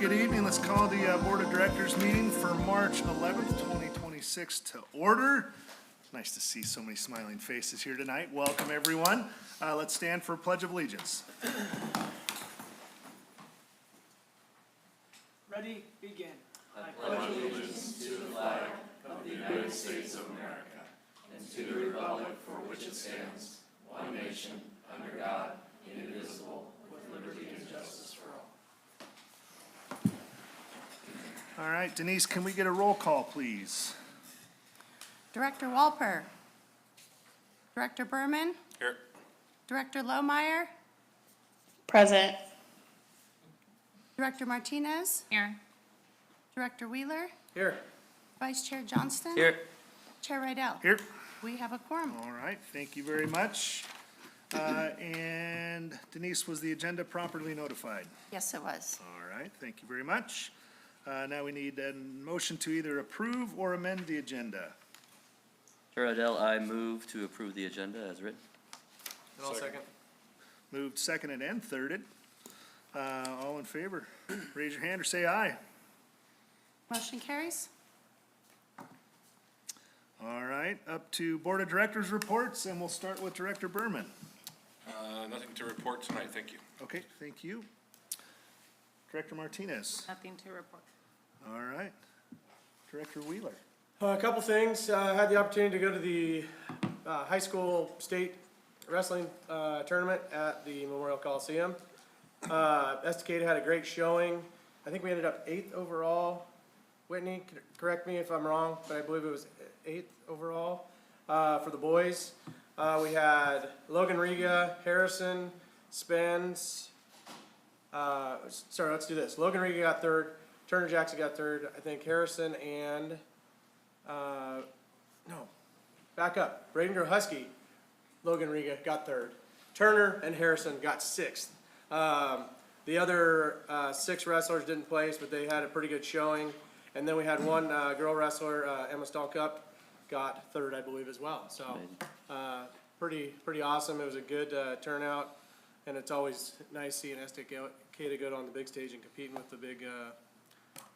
good evening. Let's call the Board of Directors meeting for March 11th, 2026 to order. Nice to see so many smiling faces here tonight. Welcome, everyone. Let's stand for Pledge of Allegiance. Ready, begin. I pledge allegiance to the flag of the United States of America and to the republic for which it stands, one nation, under God, indivisible, with liberty and justice for all. All right, Denise, can we get a roll call, please? Director Walper. Director Berman. Here. Director Lohmeyer. Present. Director Martinez. Here. Director Wheeler. Here. Vice Chair Johnston. Here. Chair Rydell. Here. We have a quorum. All right, thank you very much. And Denise, was the agenda properly notified? Yes, it was. All right, thank you very much. Now we need a motion to either approve or amend the agenda. Chair Adele, I move to approve the agenda as written. And I'll second. Moved, seconded, and thirded. All in favor, raise your hand or say aye. Motion carries. All right, up to Board of Directors reports, and we'll start with Director Berman. Nothing to report tonight, thank you. Okay, thank you. Director Martinez. Nothing to report. All right. Director Wheeler. A couple things. I had the opportunity to go to the high school state wrestling tournament at the Memorial Coliseum. Estacada had a great showing. I think we ended up 8th overall. Whitney, correct me if I'm wrong, but I believe it was 8th overall for the boys. We had Logan Riga, Harrison, Spence. Sorry, let's do this. Logan Riga got 3rd. Turner Jackson got 3rd. I think Harrison and no, back up. Braden Girl Husky, Logan Riga got 3rd. Turner and Harrison got 6th. The other 6 wrestlers didn't place, but they had a pretty good showing. And then we had one girl wrestler, Emma Stallcup, got 3rd, I believe, as well. So pretty awesome. It was a good turnout, and it's always nice seeing Estacada go on the big stage and competing with the big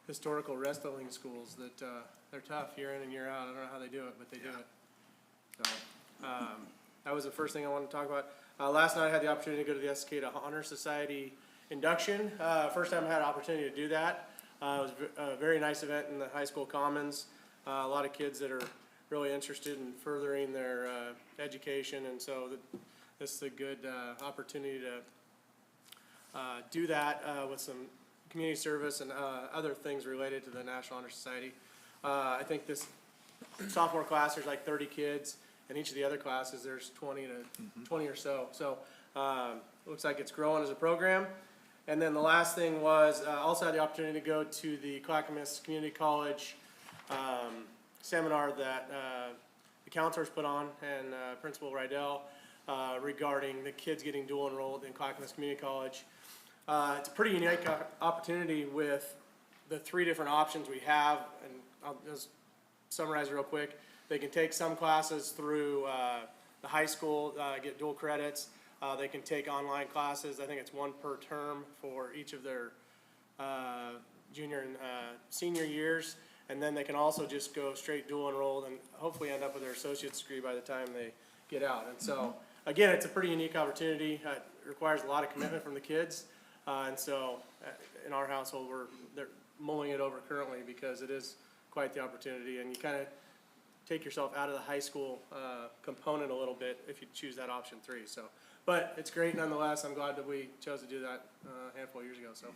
historical wrestling schools that they're tough year in and year out. I don't know how they do it, but they do it. So that was the first thing I wanted to talk about. Last night I had the opportunity to go to the Estacada Honor Society induction. First time I had an opportunity to do that. It was a very nice event in the high school commons. A lot of kids that are really interested in furthering their education, and so this is a good opportunity to do that with some community service and other things related to the National Honor Society. I think this sophomore class, there's like 30 kids, and each of the other classes there's 20 or so. So looks like it's growing as a program. And then the last thing was also had the opportunity to go to the Clackamas Community College seminar that the counselors put on, and Principal Rydell regarding the kids getting dual enrolled in Clackamas Community College. It's a pretty unique opportunity with the 3 different options we have, and I'll just summarize real quick. They can take some classes through the high school, get dual credits. They can take online classes. I think it's 1 per term for each of their junior and senior years. And then they can also just go straight dual enrolled and hopefully end up with their associate's degree by the time they get out. And so, again, it's a pretty unique opportunity. It requires a lot of commitment from the kids. And so in our household, they're mulling it over currently because it is quite the opportunity. And you kind of take yourself out of the high school component a little bit if you choose that option 3. So, but it's great nonetheless. I'm glad that we chose to do that a handful of years ago. So,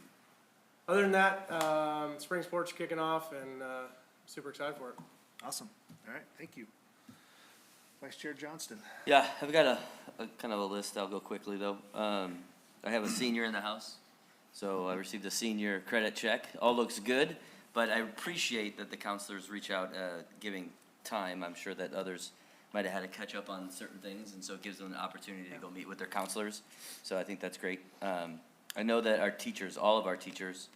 other than that, spring sports are kicking off, and super excited for it. Awesome. All right, thank you. Vice Chair Johnston. Yeah, I've got a kind of a list. I'll go quickly though. I have a senior in the house, so I received a senior credit check. All looks good, but I appreciate that the counselors reach out giving time. I'm sure that others might have had to catch up on certain things, and so it gives them an opportunity to go meet with their counselors. So I think that's great. I know that our teachers, all of our teachers,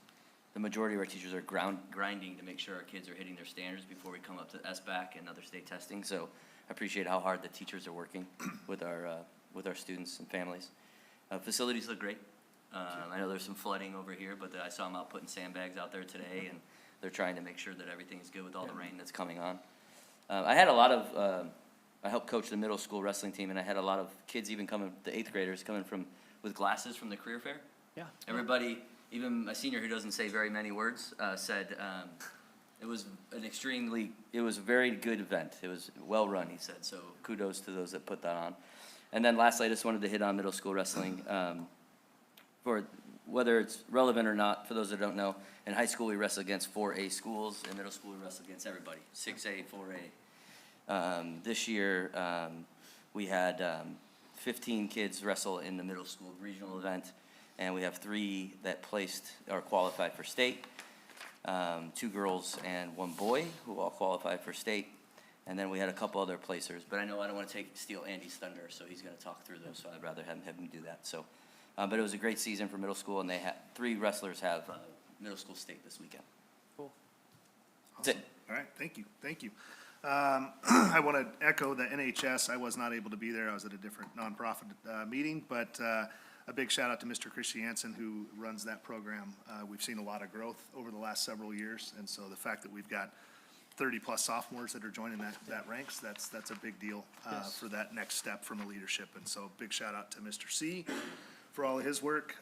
the majority of our teachers are grinding to make sure our kids are hitting their standards before we come up to SBAC and other state testing. So I appreciate how hard the teachers are working with our students and families. Facilities look great. I know there's some flooding over here, but I saw them out putting sandbags out there today, and they're trying to make sure that everything's good with all the rain that's coming on. I had a lot of, I helped coach the middle school wrestling team, and I had a lot of kids even coming, the 8th graders coming with glasses from the career fair. Yeah. Everybody, even a senior who doesn't say very many words, said it was it was a very good event. It was well run, he said, so kudos to those that put that on. And then lastly, I just wanted to hit on middle school wrestling. For whether it's relevant or not, for those that don't know, in high school we wrestle against 4A schools, in middle school we wrestle against everybody, 6A, 4A. This year, we had 15 kids wrestle in the middle school regional event, and we have 3 that placed or qualified for state, 2 girls and 1 boy who all qualified for state, and then we had a couple other placers. But I know I don't want to steal Andy's thunder, so he's going to talk through those, so I'd rather have him do that. So, but it was a great season for middle school, and they had 3 wrestlers have middle school state this weekend. Cool. That's it. All right, thank you. I want to echo the NHS. I was not able to be there. I was at a different nonprofit meeting, but a big shout out to Mr. Christiansen who runs that program. We've seen a lot of growth over the last several years, and so the fact that we've got 30-plus sophomores that are joining that ranks, that's a big deal for that next step from a leadership. And so big shout out to Mr. C for all of his work.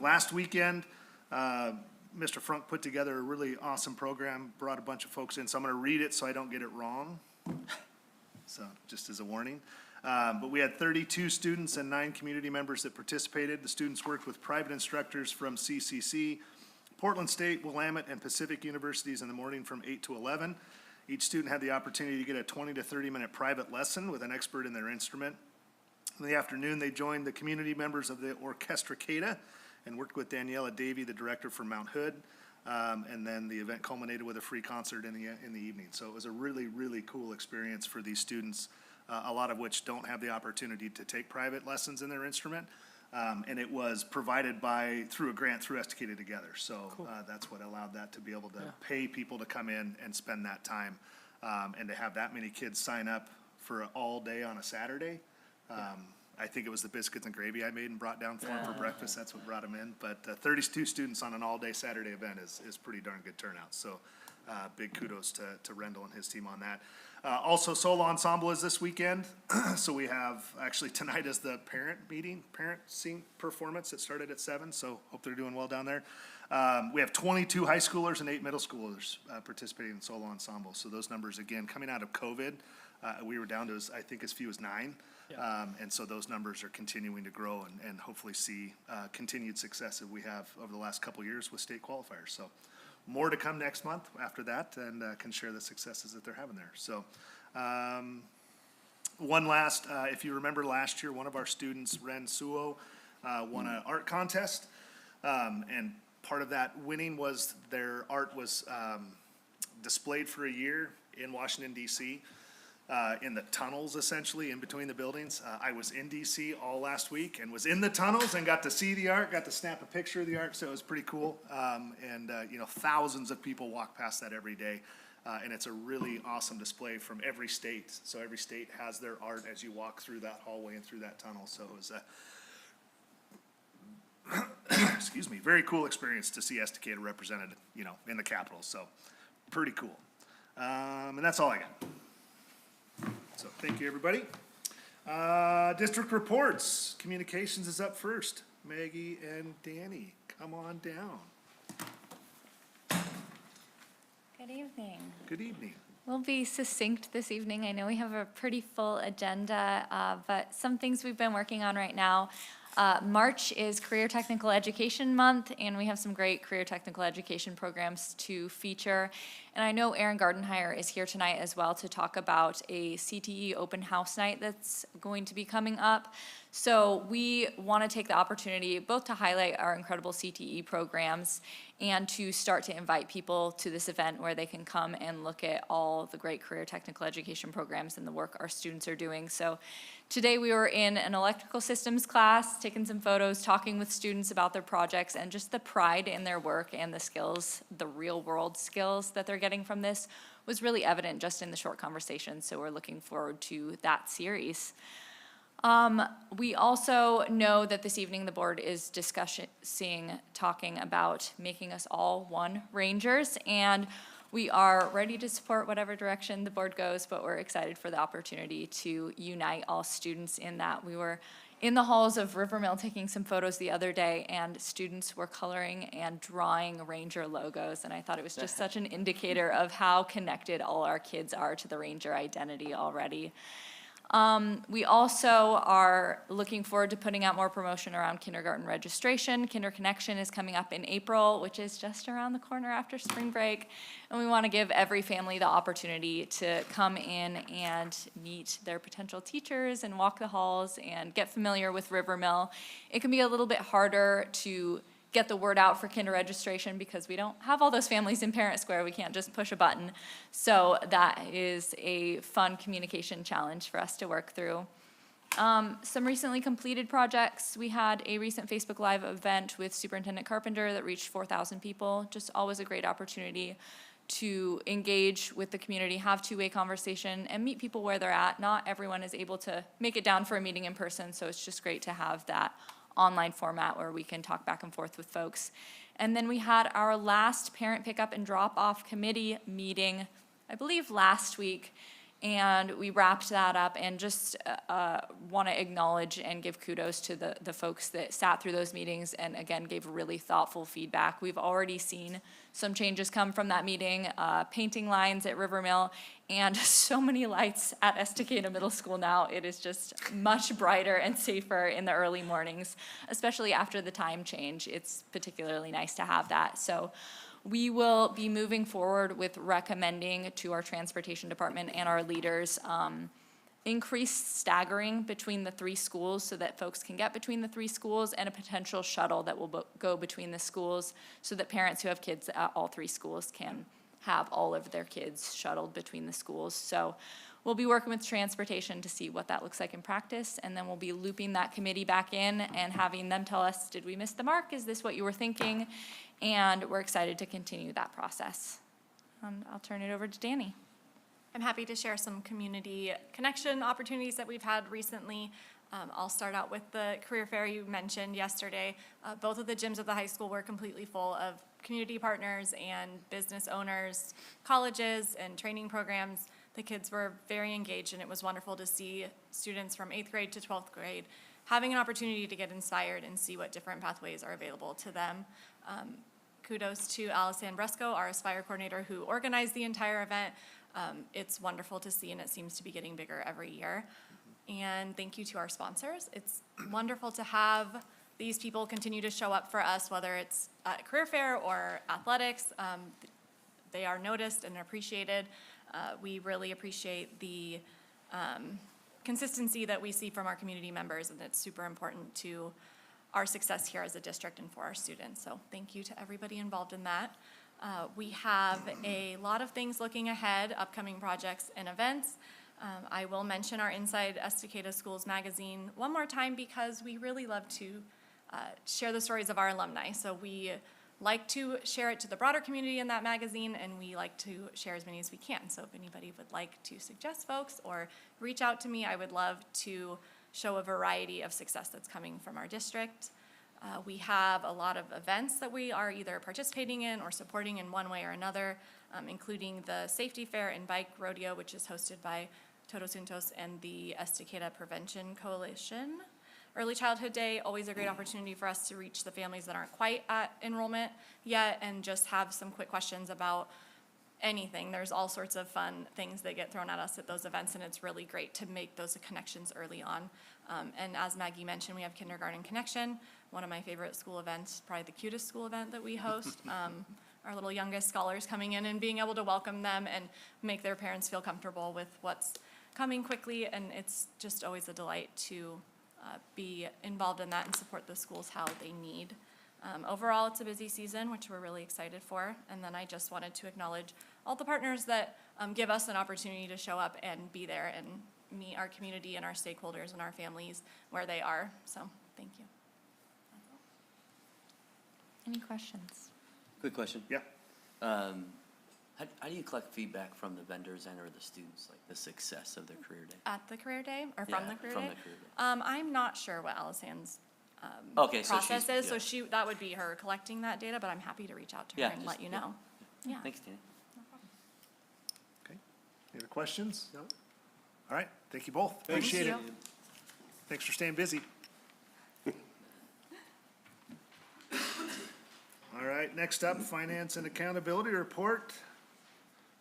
Last weekend, Mr. Frunk put together a really awesome program, brought a bunch of folks in, so I'm going to read it so I don't get it wrong. So just as a warning. But we had 32 students and 9 community members that participated. The students worked with private instructors from CCC, Portland State, Willamette, and Pacific universities in the morning from 8 to 11. Each student had the opportunity to get a 20 to 30-minute private lesson with an expert in their instrument. In the afternoon, they joined the community members of the Orchestra Cada and worked with Daniela Davey, the director for Mount Hood. And then the event culminated with a free concert in the evening. So it was a really, really cool experience for these students, a lot of which don't have the opportunity to take private lessons in their instrument. And it was provided through a grant through Estacada Together. So that's what allowed that to be able to pay people to come in and spend that time. And to have that many kids sign up for all day on a Saturday. I think it was the biscuits and gravy I made and brought down for them for breakfast. That's what brought them in. But 32 students on an all-day Saturday event is pretty darn good turnout. So big kudos to Rendell and his team on that. Also, solo ensemble is this weekend. So we have, actually tonight is the parent scene performance that started at 7. So hope they're doing well down there. We have 22 high schoolers and 8 middle schoolers participating in solo ensemble. So those numbers, again, coming out of COVID, we were down to, I think, as few as 9. And so those numbers are continuing to grow and hopefully see continued success that we have over the last couple of years with state qualifiers. So more to come next month after that, and can share the successes that they're having there. So one last, if you remember last year, one of our students, Ren Suo, won an art contest. And part of that winning was their art was displayed for a year in Washington, D.C., in the tunnels, essentially, in between the buildings. I was in DC all last week and was in the tunnels and got to see the art, got to snap a picture of the art, so it was pretty cool. Thousands of people walk past that every day, and it's a really awesome display from every state. So every state has their art as you walk through that hallway and through that tunnel. So it was a very cool experience to see Estacada represented, in the Capitol. So pretty cool. And that's all I got. So thank you, everybody. District reports. Communications is up first. Maggie and Danny, come on down. Good evening. Good evening. We'll be succinct this evening. I know we have a pretty full agenda, but some things we've been working on right now. March is Career Technical Education Month, and we have some great career technical education programs to feature. And I know Aaron Gardenhire is here tonight as well to talk about a CTE open house night that's going to be coming up. So we want to take the opportunity both to highlight our incredible CTE programs and to start to invite people to this event where they can come and look at all the great career technical education programs and the work our students are doing. So today we were in an electrical systems class, taking some photos, talking with students about their projects and just the pride in their work and the skills, the real world skills that they're getting from this was really evident just in the short conversation. So we're looking forward to that series. We also know that this evening the board is talking about making us all one Rangers, and we are ready to support whatever direction the board goes, but we're excited for the opportunity to unite all students in that. We were in the halls of Rivermill taking some photos the other day, and students were coloring and drawing Ranger logos, and I thought it was just such an indicator of how connected all our kids are to the Ranger identity already. We also are looking forward to putting out more promotion around kindergarten registration. Kinder Connection is coming up in April, which is just around the corner after spring break. And we want to give every family the opportunity to come in and meet their potential teachers and walk the halls and get familiar with Rivermill. It can be a little bit harder to get the word out for kinder registration because we don't have all those families in Parent Square. We can't just push a button. So that is a fun communication challenge for us to work through. Some recently completed projects. We had a recent Facebook Live event with Superintendent Carpenter that reached 4,000 people. Just always a great opportunity to engage with the community, have two-way conversation, and meet people where they're at. Not everyone is able to make it down for a meeting in person, so it's just great to have that online format where we can talk back and forth with folks. And then we had our last parent pickup and drop-off committee meeting, I believe last week, and we wrapped that up and just want to acknowledge and give kudos to the folks that sat through those meetings and again gave really thoughtful feedback. We've already seen some changes come from that meeting, painting lines at Rivermill, and so many lights at Estacada Middle School now. It is just much brighter and safer in the early mornings, especially after the time change. It's particularly nice to have that. So we will be moving forward with recommending to our transportation department and our leaders increased staggering between the three schools so that folks can get between the three schools, and a potential shuttle that will go between the schools so that parents who have kids at all three schools can have all of their kids shuttled between the schools. So we'll be working with transportation to see what that looks like in practice, and then we'll be looping that committee back in and having them tell us, did we miss the mark? Is this what you were thinking? And we're excited to continue that process. I'll turn it over to Danny. I'm happy to share some community connection opportunities that we've had recently. I'll start out with the career fair you mentioned yesterday. Both of the gyms at the high school were completely full of community partners and business owners, colleges, and training programs. The kids were very engaged, and it was wonderful to see students from 8th grade to 12th grade having an opportunity to get inspired and see what different pathways are available to them. Kudos to Alison Bresco, our Aspire coordinator, who organized the entire event. It's wonderful to see, and it seems to be getting bigger every year. And thank you to our sponsors. It's wonderful to have these people continue to show up for us, whether it's at career fair or athletics. They are noticed and appreciated. We really appreciate the consistency that we see from our community members, and it's super important to our success here as a district and for our students. So thank you to everybody involved in that. We have a lot of things looking ahead, upcoming projects and events. I will mention our Inside Estacada Schools magazine one more time because we really love to share the stories of our alumni. So we like to share it to the broader community in that magazine, and we like to share as many as we can. So if anybody would like to suggest folks or reach out to me, I would love to show a variety of success that's coming from our district. We have a lot of events that we are either participating in or supporting in one way or another, including the Safety Fair and Bike Rodeo, which is hosted by Todos Juntos and the Estacada Prevention Coalition. Early Childhood Day, always a great opportunity for us to reach the families that aren't quite at enrollment yet and just have some quick questions about anything. There's all sorts of fun things that get thrown at us at those events, and it's really great to make those connections early on. And as Maggie mentioned, we have Kindergarten Connection, one of my favorite school events, probably the cutest school event that we host. Our little youngest scholars coming in and being able to welcome them and make their parents feel comfortable with what's coming quickly, and it's just always a delight to be involved in that and support the schools how they need. Overall, it's a busy season, which we're really excited for. And then I just wanted to acknowledge all the partners that give us an opportunity to show up and be there and meet our community and our stakeholders and our families where they are. So thank you. Any questions? Quick question. Yeah. How do you collect feedback from the vendors and or the students, like the success of their career day? At the career day or from Yeah, the career from day? the career day. I'm not sure what Alison's Okay, so she's, process is, so yeah. that would be her collecting that data, but I'm happy to reach out to her Yeah, and just- let you yeah. know. Yeah. Thanks, Tina. Okay. Any other questions? No? All right, thank you both. Thank Appreciate it. you. Thanks for staying busy. All right, next up, Finance and Accountability Report.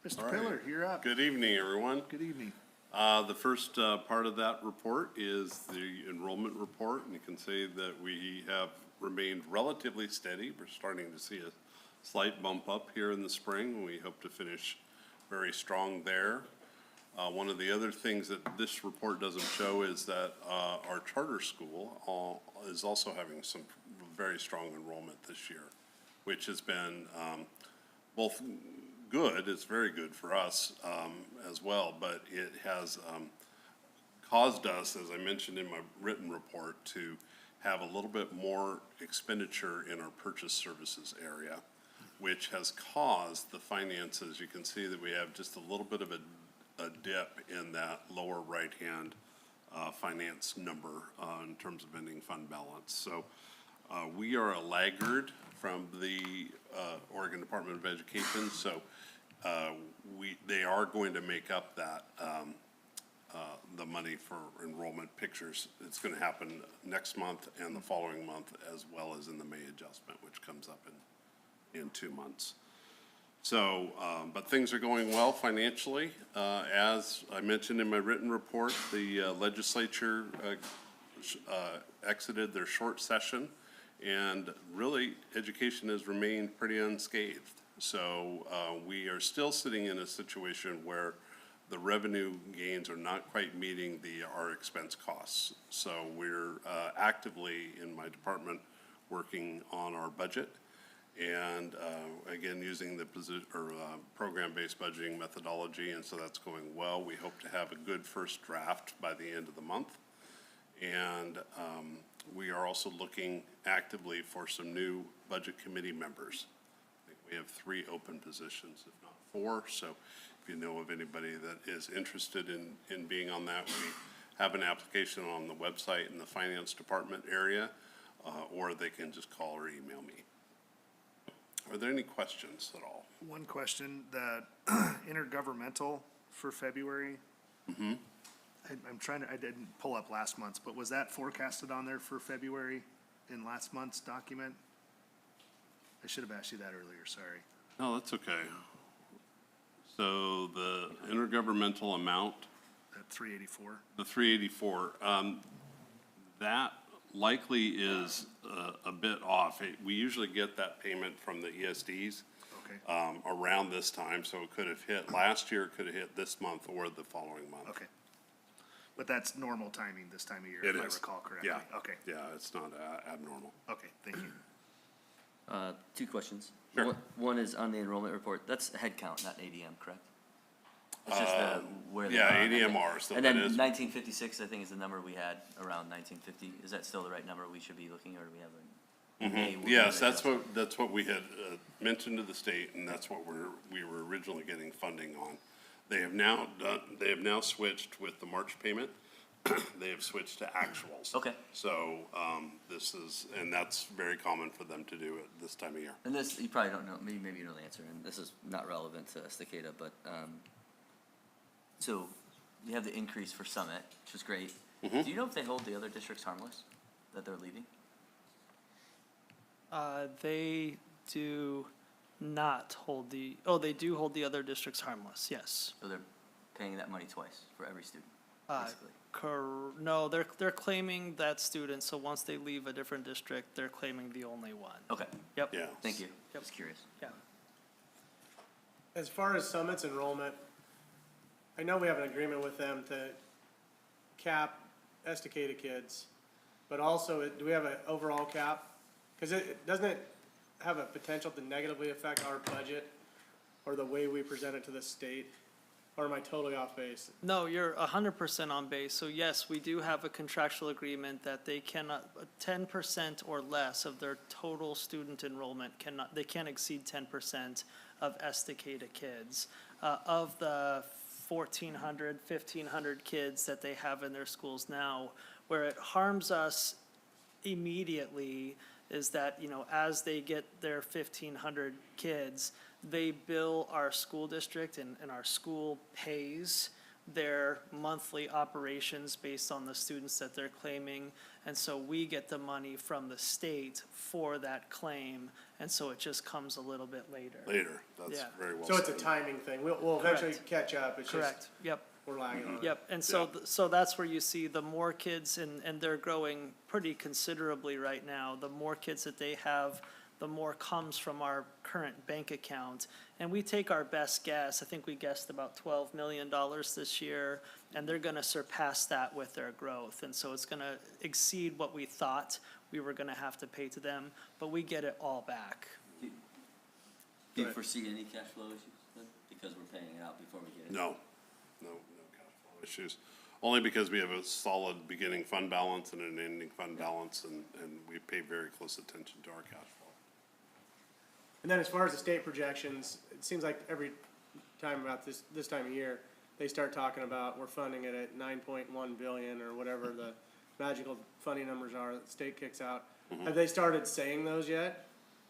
Mr. All right. Pillar, you're up. Good evening, everyone. Good evening. The first part of that report is the enrollment report, and you can see that we have remained relatively steady. We're starting to see a slight bump up here in the spring. We hope to finish very strong there. One of the other things that this report doesn't show is that our charter school is also having some very strong enrollment this year, which has been both good, it's very good for us as well, but it has caused us, as I mentioned in my written report, to have a little bit more expenditure in our purchase services area, which has caused the finances, you can see that we have just a little bit of a dip in that lower right-hand finance number in terms of ending fund balance. So we are a laggard from the Oregon Department of Education, so they are going to make up that, the money for enrollment pictures. It's gonna happen next month and the following month, as well as in the May adjustment, which comes up in 2 months. So, but things are going well financially. As I mentioned in my written report, the legislature exited their short session, and really, education has remained pretty unscathed. So we are still sitting in a situation where the revenue gains are not quite meeting our expense costs. So we're actively, in my department, working on our budget. And again, using the program-based budgeting methodology, and so that's going well. We hope to have a good first draft by the end of the month. And we are also looking actively for some new budget committee members. I think we have 3 open positions, if not 4. So if you know of anybody that is interested in being on that, we have an application on the website in the finance department area, or they can just call or email me. Are there any questions at all? One question, the intergovernmental for February. I'm trying to, I didn't pull up last month's, but was that forecasted on there for February in last month's document? I should have asked you that earlier, sorry. No, that's okay. So the intergovernmental amount, At 384. the 384, that likely is a bit off. We usually get that payment from the ESDs Okay, around this time, so it could have hit last year, it could have hit this month or the following month. okay. But that's normal timing this time of year, It if I is. recall correctly? Yeah. Okay, Yeah, it's not abnormal. okay, thank you. 2 questions. Sure. One is on the enrollment report. That's head count, not ADM, correct? It's just where they Yeah, are, I think. ADMR, so And that then is, 1956, I think, is the number we had, around 1950. Is that still the right number we should be looking, or do we have a? May we yes, have that's what we had mentioned to the state, and that's what we were originally getting funding on. They have now switched with the March payment. They have switched to actuals. Okay. So, and that's very common for them to do at this time of year. And this, you probably don't know, maybe you know the answer, and this is not relevant to Estacada, but, so you have the increase for Summit, which is great. Do you know if they hold the other districts harmless, that they're leaving? They do not hold they do hold the other districts harmless, yes. So they're paying that money twice for every student, Uh, basically? No, they're claiming that student, so once they leave a different district, they're claiming the only one. Okay, Yep. Yeah. thank you. Yep. Just curious. Yeah. As far as Summit's enrollment, I know we have an agreement with them to cap Estacada kids, but also, do we have an overall cap? Because doesn't it have a potential to negatively affect our budget or the way we present it to the state? Or am I totally off base? No, you're 100% on base. So yes, we do have a contractual agreement that they cannot, 10% or less of their total student enrollment they can't exceed 10% of Estacada kids. Of the 1,400, 1,500 kids that they have in their schools now, where it harms us immediately is that, you know, as they get their 1,500 kids, they bill our school district and our school pays their monthly operations based on the students that they're claiming. And so we get the money from the state for that claim, and so it just comes a little bit later. Later, that's Yeah. very well So it's a said. timing thing. We'll eventually Correct. catch up. It's just, Correct, yep. we're lagging on it. Yep, and so, so that's where you see the more kids, and they're growing pretty considerably right now. The more kids that they have, the more comes from our current bank account. And we take our best guess, I think we guessed about $12 million this year, and they're gonna surpass that with their growth. And so it's gonna exceed what we thought we were gonna have to pay to them, but we get it all back. Do you Right. foresee any cash flow issues then? Because we're paying it out before we get it? No cash flow issues. Only because we have a solid beginning fund balance and an ending fund balance, and we pay very close attention to our cash flow. And then as far as the state projections, it seems like every time about this time of year, they start talking about we're funding it at 9.1 billion or whatever the magical funding numbers are that the state kicks out. Have they started saying those yet?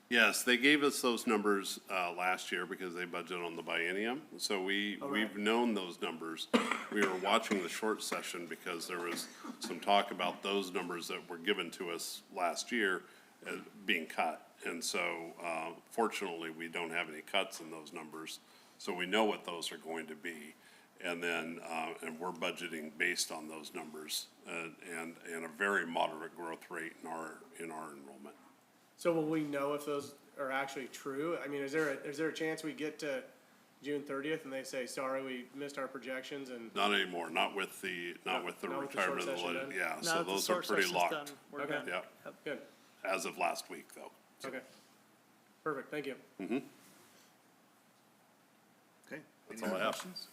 Yes, they gave us those numbers last year because they budgeted on the biennium. So we've known those numbers. We were watching the short session because there was some talk about those numbers that were given to us last year being cut. And so fortunately, we don't have any cuts in those numbers. So we know what those are going to be. And then, and we're budgeting based on those numbers and a very moderate growth rate in our enrollment. So will we know if those are actually true? I mean, is there a chance we get to June 30th and they say, sorry, we missed our projections and? Not anymore, not with the Not with the short retirement of the, session done? yeah, Now so that the those are short pretty session's locked. done, we're Okay. good. Yeah, Good, as of last week, though. okay. Perfect, thank you. Mm-hmm. Okay. That's Any all I other have. questions?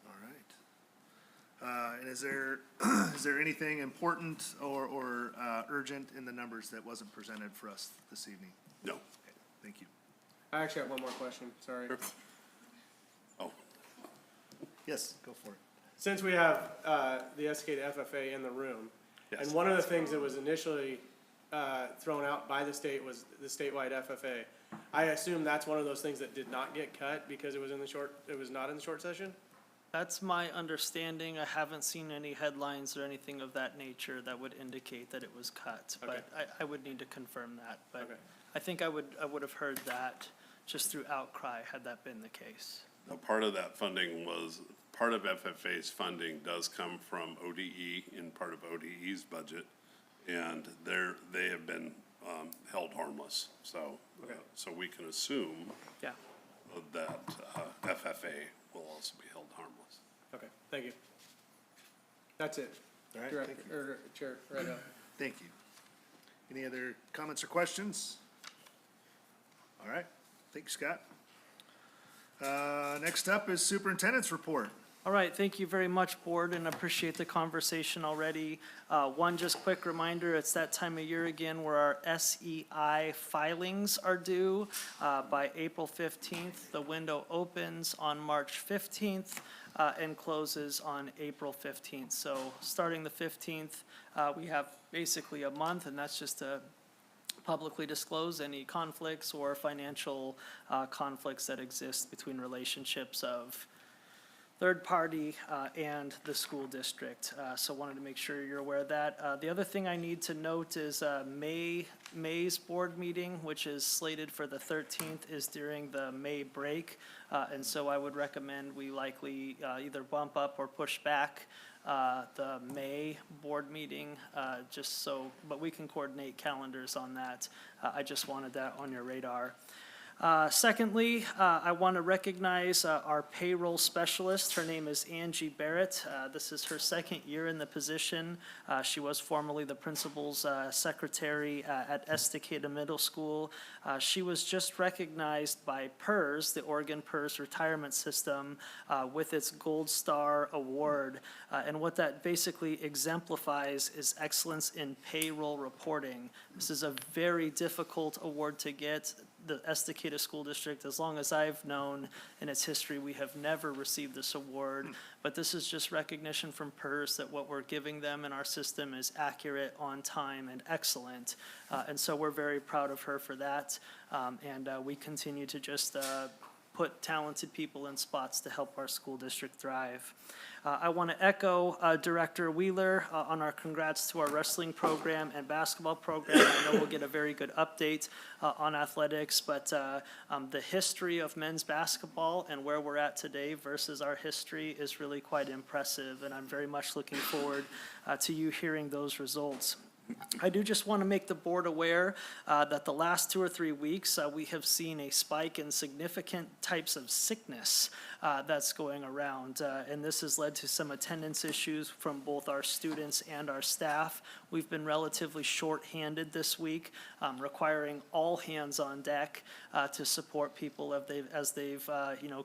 All right. And is there anything important or urgent in the numbers that wasn't presented for us this evening? No. Okay, thank you. I actually have one more question, sorry. Oh, Yes, go for it. Since we have the Estacada FFA in the room, yes. and one of the things that was initially thrown out by the state was the statewide FFA. I assume that's one of those things that did not get cut because it was not in the short session? That's my understanding. I haven't seen any headlines or anything of that nature that would indicate that it was cut. Okay. But I would need to confirm that. But Okay. I think I would have heard that just through outcry had that been the case. Now, part of that funding was, part of FFA's funding does come from ODE in part of ODE's budget. And they have been held harmless. So, Okay. so we can assume Yeah. that FFA will also be held harmless. Okay, thank you. That's it. All right, Director, thank you. or Chair, right now. Thank you. Any other comments or questions? All right, thank you, Scott. Next up is Superintendent's report. All right, thank you very much, Board, and appreciate the conversation already. One just quick reminder, it's that time of year again where our SEI filings are due by April 15th. The window opens on March 15th and closes on April 15th. So starting the 15th, we have basically a month, and that's just to publicly disclose any conflicts or financial conflicts that exist between relationships of third party and the school district. So wanted to make sure you're aware of that. The other thing I need to note is May's board meeting, which is slated for the 13th, is during the May break. And so I would recommend we likely either bump up or push back the May board meeting, just so, but we can coordinate calendars on that. I just wanted that on your radar. Secondly, I want to recognize our payroll specialist. Her name is Angie Barrett. This is her second year in the position. She was formerly the principal's secretary at Estacada Middle School. She was just recognized by PERS, the Oregon PERS Retirement System, with its Gold Star Award. And what that basically exemplifies is excellence in payroll reporting. This is a very difficult award to get. The Estacada School District, as long as I've known in its history, we have never received this award. But this is just recognition from PERS that what we're giving them in our system is accurate, on time, and excellent. And so we're very proud of her for that. And we continue to just put talented people in spots to help our school district thrive. I want to echo Director Wheeler on our congrats to our wrestling program and basketball program. I know we'll get a very good update on athletics, but the history of men's basketball and where we're at today versus our history is really quite impressive, and I'm very much looking forward to you hearing those results. I do just want to make the board aware that the last 2 or 3 weeks, we have seen a spike in significant types of sickness that's going around. And this has led to some attendance issues from both our students and our staff. We've been relatively short-handed this week, requiring all hands on deck to support people as they've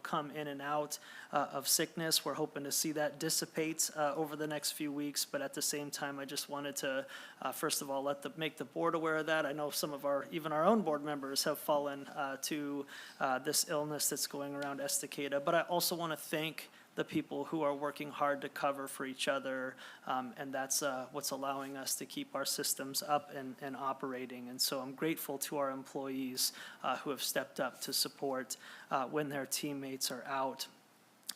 come in and out of sickness. We're hoping to see that dissipate over the next few weeks, but at the same time, I just wanted to first of all, make the board aware of that. I know some of even our own board members have fallen to this illness that's going around Estacada. But I also want to thank the people who are working hard to cover for each other, and that's what's allowing us to keep our systems up and operating. And so I'm grateful to our employees who have stepped up to support when their teammates are out.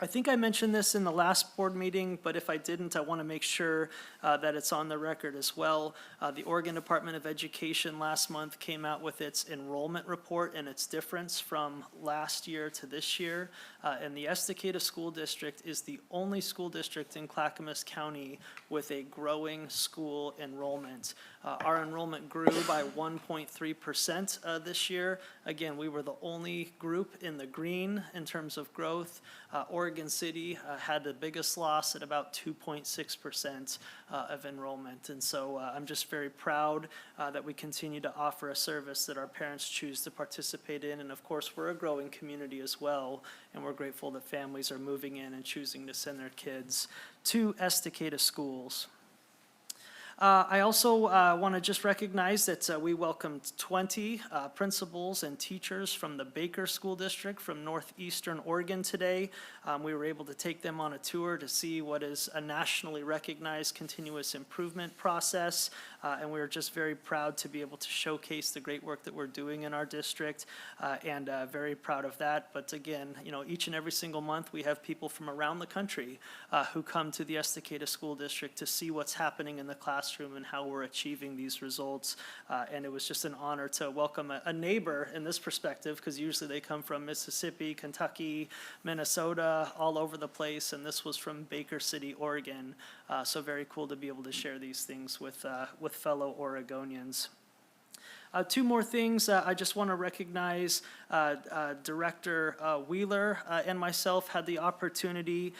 I think I mentioned this in the last board meeting, but if I didn't, I want to make sure that it's on the record as well. The Oregon Department of Education last month came out with its enrollment report and its difference from last year to this year. And the Estacada School District is the only school district in Clackamas County with a growing school enrollment. Our enrollment grew by 1.3% this year. Again, we were the only group in the green in terms of growth. Oregon City had the biggest loss at about 2.6% of enrollment. And so I'm just very proud that we continue to offer a service that our parents choose to participate in. And of course, we're a growing community as well. And we're grateful that families are moving in and choosing to send their kids to Estacada schools. I also want to just recognize that we welcomed 20 principals and teachers from the Baker School District from northeastern Oregon today. We were able to take them on a tour to see what is a nationally recognized continuous improvement process. And we're just very proud to be able to showcase the great work that we're doing in our district, and very proud of that. But again, each and every single month we have people from around the country who come to the Estacada School District to see what's happening in the classroom and how we're achieving these results. And it was just an honor to welcome a neighbor in this perspective, because usually they come from Mississippi, Kentucky, Minnesota, all over the place, and this was from Baker City, Oregon. So very cool to be able to share these things with fellow Oregonians. 2 more things. I just want to recognize Director Wheeler and myself had the opportunity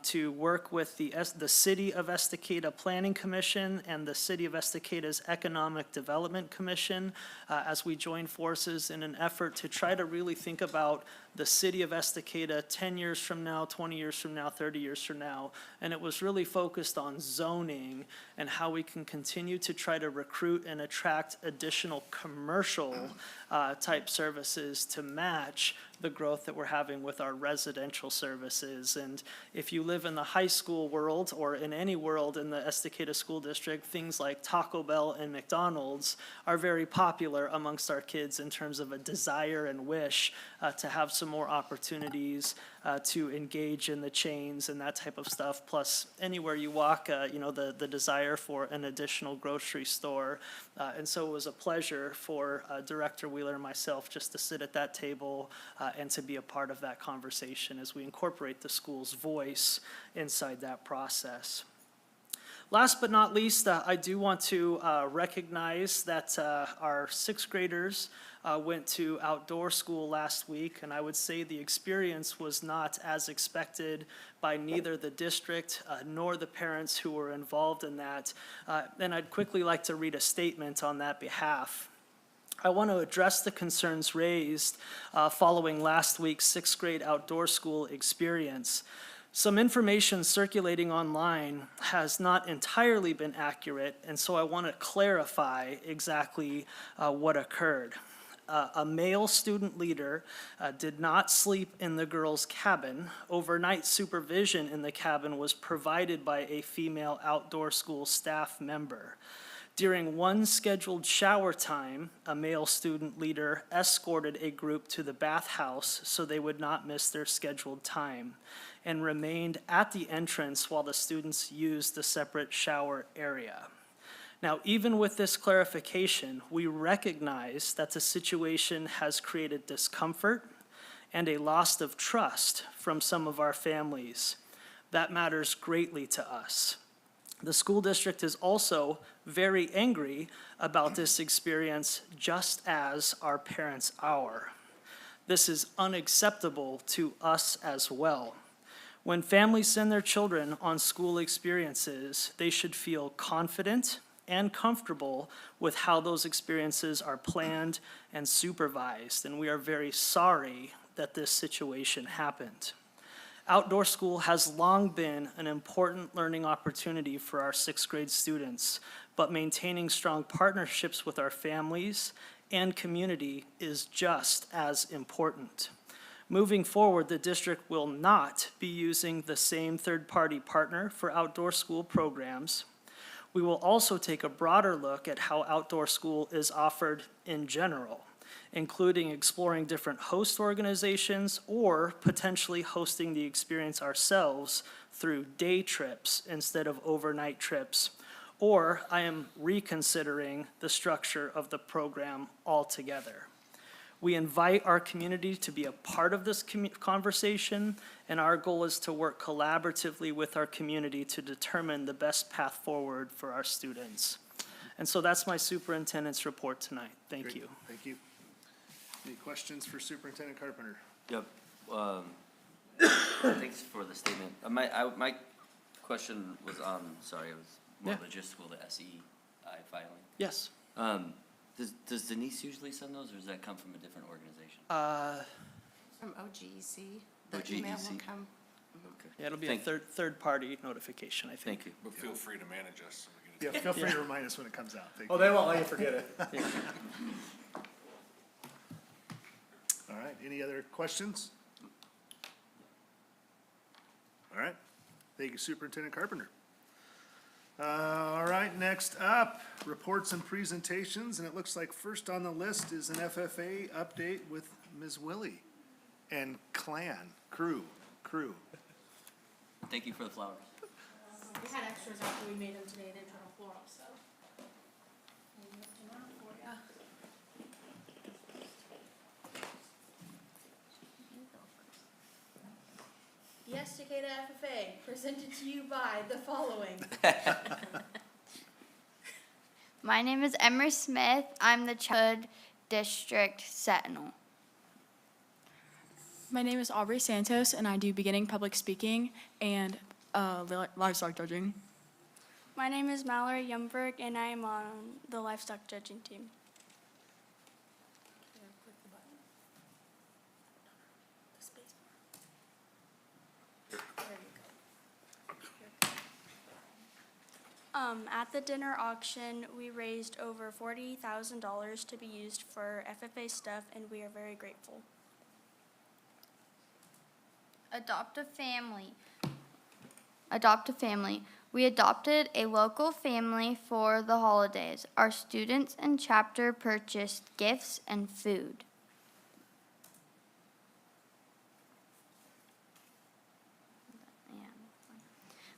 to work with the City of Estacada Planning Commission and the City of Estacada's Economic Development Commission as we joined forces in an effort to try to really think about the City of Estacada 10 years from now, 20 years from now, 30 years from now. And it was really focused on zoning and how we can continue to try to recruit and attract additional commercial type services to match the growth that we're having with our residential services. And if you live in the high school world or in any world in the Estacada School District, things like Taco Bell and McDonald's are very popular amongst our kids in terms of a desire and wish to have some more opportunities to engage in the chains and that type of stuff. Plus, anywhere you walk, the desire for an additional grocery store. And so it was a pleasure for Director Wheeler and myself just to sit at that table and to be a part of that conversation as we incorporate the school's voice inside that process. Last but not least, I do want to recognize that our 6th graders went to outdoor school last week, and I would say the experience was not as expected by neither the district nor the parents who were involved in that. And I'd quickly like to read a statement on that behalf. I want to address the concerns raised following last week's sixth grade outdoor school experience. Some information circulating online has not entirely been accurate, and so I want to clarify exactly what occurred. A male student leader did not sleep in the girls' cabin. Overnight supervision in the cabin was provided by a female outdoor school staff member. During one scheduled shower time, a male student leader escorted a group to the bathhouse so they would not miss their scheduled time, and remained at the entrance while the students used the separate shower area. Now, even with this clarification, we recognize that the situation has created discomfort and a loss of trust from some of our families. That matters greatly to us. The school district is also very angry about this experience, just as our parents are. This is unacceptable to us as well. When families send their children on school experiences, they should feel confident and comfortable with how those experiences are planned and supervised, and we are very sorry that this situation happened. Outdoor school has long been an important learning opportunity for our sixth grade students, but maintaining strong partnerships with our families and community is just as important. Moving forward, the district will not be using the same third-party partner for outdoor school programs. We will also take a broader look at how outdoor school is offered in general, including exploring different host organizations or potentially hosting the experience ourselves through day trips instead of overnight trips. Or I am reconsidering the structure of the program altogether. We invite our community to be a part of this conversation, and our goal is to work collaboratively with our community to determine the best path forward for our students. And so that's my superintendent's report tonight. Thank Great. you. Thank you. Any questions for Superintendent Carpenter? Yep. Thanks for the statement. My question was on, sorry, it was more logistical, the SEI filing. Yes. Does Denise usually send those, or does that come from a different organization? From OGEC. The email will OGEC. come. Okay. Yeah, it'll be a Thank- third-party notification, I think. Thank you. But feel free to manage us so we get it. Yeah, feel free to remind us when it comes out. Thank Oh, you. they won't let you forget it. All right, any other questions? All right, thank you, Superintendent Carpenter. All right, next up, reports and presentations, and it looks like first on the list is an FFA update with Ms. Willie and crew. Thank you for the flowers. We had extras after we made them today, the internal floral, so. Yes, Takeda FFA, presented to you by the following. My name is Emery Smith. I'm the Childhood District Sentinel. My name is Aubrey Santos, and I do beginning public speaking and livestock judging. My name is Mallory Yumberg, and I am on the livestock judging team. At the dinner auction, we raised over $40,000 to be used for FFA stuff, and we are very grateful. Adopt a family. Adopt a family. We adopted a local family for the holidays. Our students and chapter purchased gifts and food.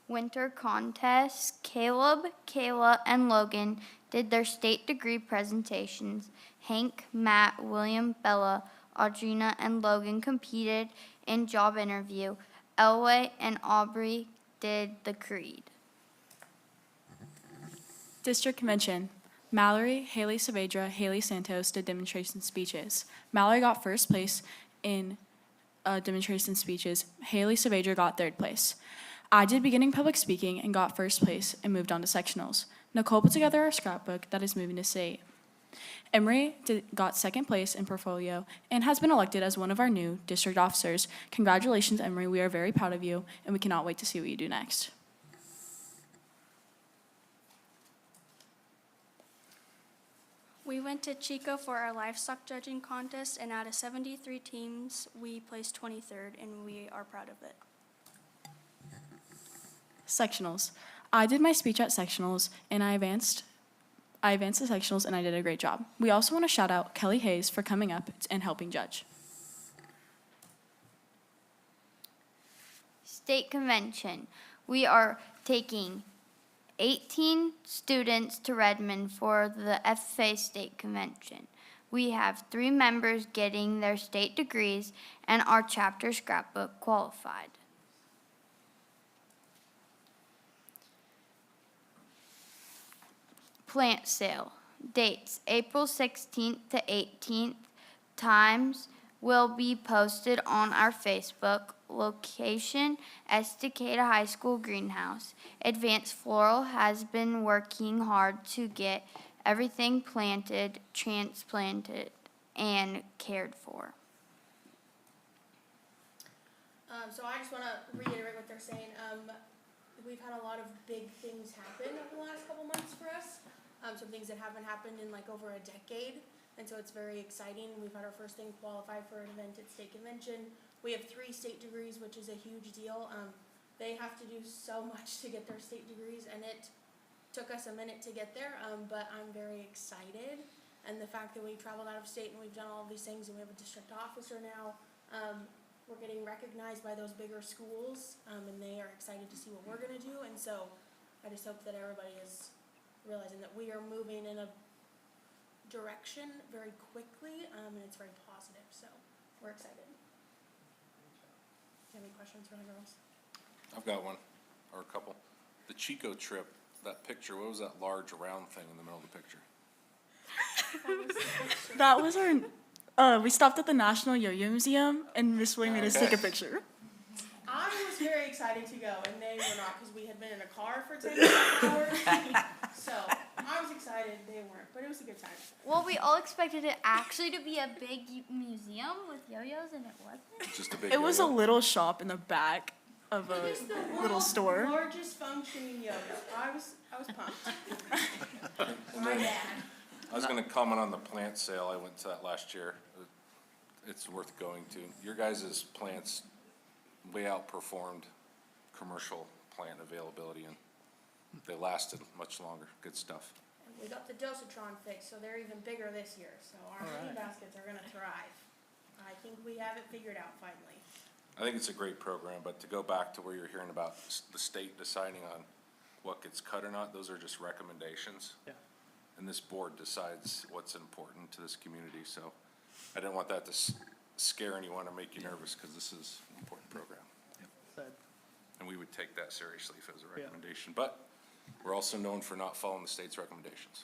Winter contests. Caleb, Kayla, and Logan did their state degree presentations. Hank, Matt, William, Bella, Audrina, and Logan competed in job interview. Elway and Aubrey did the creed. District Convention. Mallory, Haley Saavedra, Haley Santos did demonstration speeches. Mallory got first place in demonstration speeches. Haley Saavedra got third place. I did beginning public speaking and got first place and moved on to sectionals. Nicole put together our scrapbook that is moving to state. Emery got second place in portfolio and has been elected as one of our new district officers. Congratulations, Emery. We are very proud of you, and we cannot wait to see what you do next. We went to Chico for our livestock judging contest, and out of 73 teams, we placed 23rd, and we are proud of it. Sectionals. I did my speech at sectionals, and I advanced to sectionals, and I did a great job. We also want to shout out Kelly Hayes for coming up and helping judge. State Convention. We are taking 18 students to Redmond for the FFA State Convention. We have 3 members getting their state degrees, and our chapter scrapbook qualified. Plant sale. Dates, April 16th to 18th. Times will be posted on our Facebook. Location, Estacada High School Greenhouse. Advanced Floral has been working hard to get everything planted, transplanted, and cared for. So I just want to reiterate what they're saying. We've had a lot of big things happen over the last couple months for us. Some things that haven't happened in like over a decade. And so it's very exciting. We've had our first thing qualify for an event at state convention. We have 3 state degrees, which is a huge deal. They have to do so much to get their state degrees, and it took us a minute to get there, but I'm very excited. And the fact that we traveled out of state and we've done all of these things, and we have a district officer now, we're getting recognized by those bigger schools, and they are excited to see what we're gonna do. And so I just hope that everybody is realizing that we are moving in a direction very quickly, and it's very positive, so we're excited. Do you have any questions for the girls? I've got one, or a couple. The Chico trip, that picture, what was that large round thing in the middle of the picture? That was our, we stopped at the National Yo-Yo Museum, and Miss Wing made us take a picture. I was very excited to go, and they were not, because we had been in a car for 10 hours. So I was excited, they weren't, but it was a good time. Well, we all expected it actually to be a big museum with yo-yos, and it wasn't. Just a big It was a yo-yo? little shop in the back of a It's the little world's store. largest functioning yo-yo. I was pumped. My bad. I was gonna comment on the plant sale. I went to that last year. It's worth going to. Your guys' plants way outperformed commercial plant availability, and they lasted much longer. Good stuff. And we got the dosatron fixed, so they're even bigger this year. So our mini baskets are gonna thrive. I think we have it figured out finally. I think it's a great program, but to go back to where you're hearing about the state deciding on what gets cut or not, those are just recommendations. Yeah. And this board decides what's important to this community, so I didn't want that to scare anyone or make you nervous, because this is an important program. Said. And we would take that seriously if it was a Yeah. recommendation, but we're also known for not following the state's recommendations.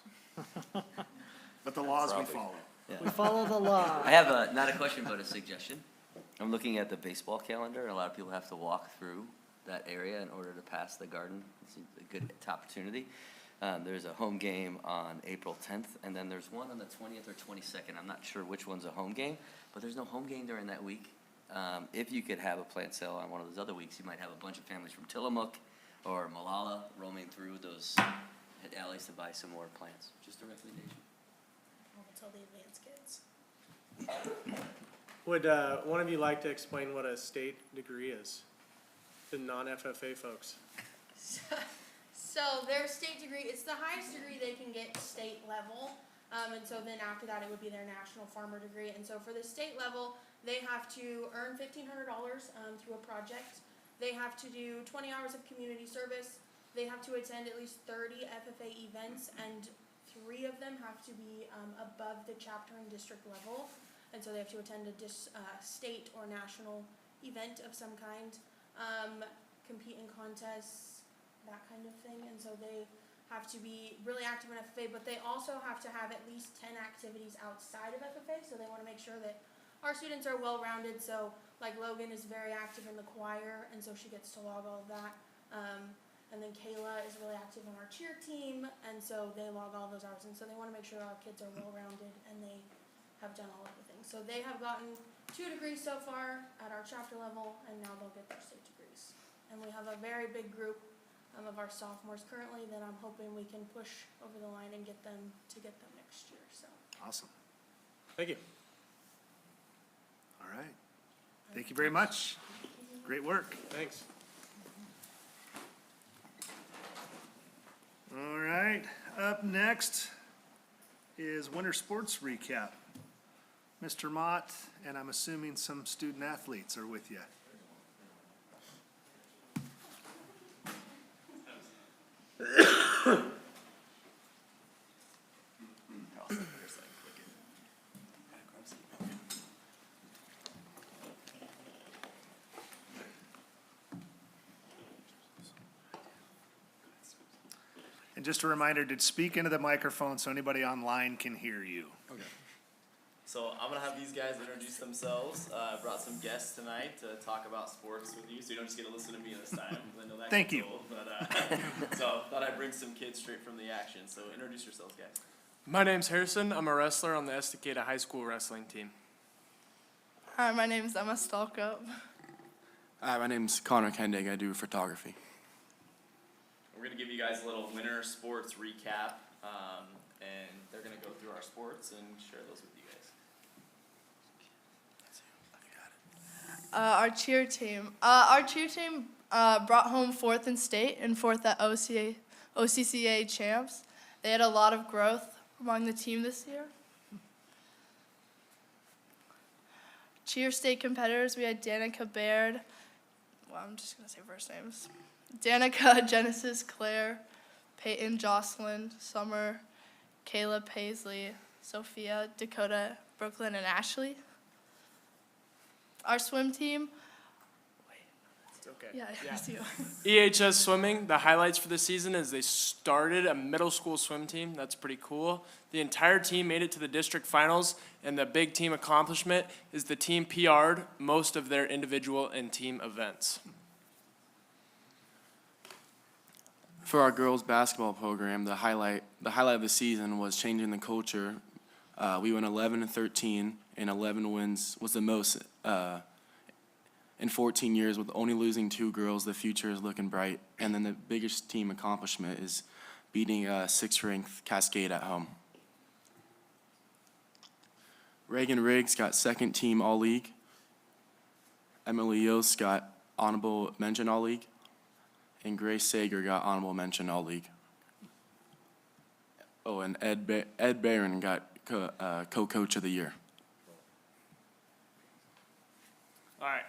But the laws we Probably. follow. We follow the law. I have not a question, but a suggestion. I'm looking at the baseball calendar, and a lot of people have to walk through that area in order to pass the garden. It's a good opportunity. There's a home game on April 10th, and then there's one on the 20th or 22nd. I'm not sure which one's a home game, but there's no home game during that week. If you could have a plant sale on one of those other weeks, you might have a bunch of families from Tillamook or Malala roaming through those alleys to buy some more plants. Just a recommendation. I'll tell the advanced kids. Would one of you like to explain what a state degree is to non-FFA folks? So their state degree, it's the highest degree they can get state level. And so then after that, it would be their national farmer degree. And so for the state level, they have to earn $1,500 through a project. They have to do 20 hours of community service. They have to attend at least 30 FFA events, and 3 of them have to be above the chapter and district level. And so they have to attend a state or national event of some kind, compete in contests, that kind of thing. And so they have to be really active in FFA, but they also have to have at least 10 activities outside of FFA, so they want to make sure that our students are well-rounded. So like Logan is very active in the choir, and so she gets to log all of that. And then Kayla is really active on our cheer team, and so they log all those hours. And so they want to make sure our kids are well-rounded and they have done all of the things. So they have gotten 2 degrees so far at our chapter level, and now they'll get their state degrees. And we have a very big group of our sophomores currently that I'm hoping we can push over the line and get them next year. So Awesome. Thank you. All right. Thank you very much. Great work. Thanks. All right, up next is winter sports recap. Mr. Mott, and I'm assuming some student athletes are with you. And just a reminder to speak into the microphone so anybody online can hear you. Okay. So I'm gonna have these guys introduce themselves. I brought some guests tonight to talk about sports with you, so you don't just get to listen to me this time. 'Cause I know that Thank gets you. old, but so thought I'd bring some kids straight from the action. So introduce yourselves, guys. My name's Harrison. I'm a wrestler on the Estacada High School wrestling team. Hi, my name is Emma Stalkup. Hi, my name's Connor Kendig. I do photography. We're gonna give you guys a little winter sports recap, and they're gonna go through our sports and share those with you guys. Our cheer team. Our cheer team brought home 4th in state and 4th at OCCA champs. They had a lot of growth among the team this year. Cheer state competitors, we had Danica Baird. Well, I'm just going to say first names. Danica, Genesis, Claire, Peyton, Jocelyn, Summer, Kayla, Paisley, Sophia, Dakota, Brooklyn, and Ashley. Our swim team. It's okay. Yeah, it's you. EHS swimming, the highlights for the season is they started a middle school swim team. That's pretty cool. The entire team made it to the district finals, and the big team accomplishment is the team PR'd most of their individual and team events. For our girls basketball program, the highlight of the season was changing the culture. We went 11-13, and 11 wins was the most in 14 years, with only losing 2 girls. The future is looking bright. And then the biggest team accomplishment is beating 6th-ranked Cascade at home. Reagan Riggs got 2nd team All-League. Emily Yost got honorable mention All-League. And Grace Sager got honorable mention All-League. Oh, and Ed Barron got co-coach of the year. All right.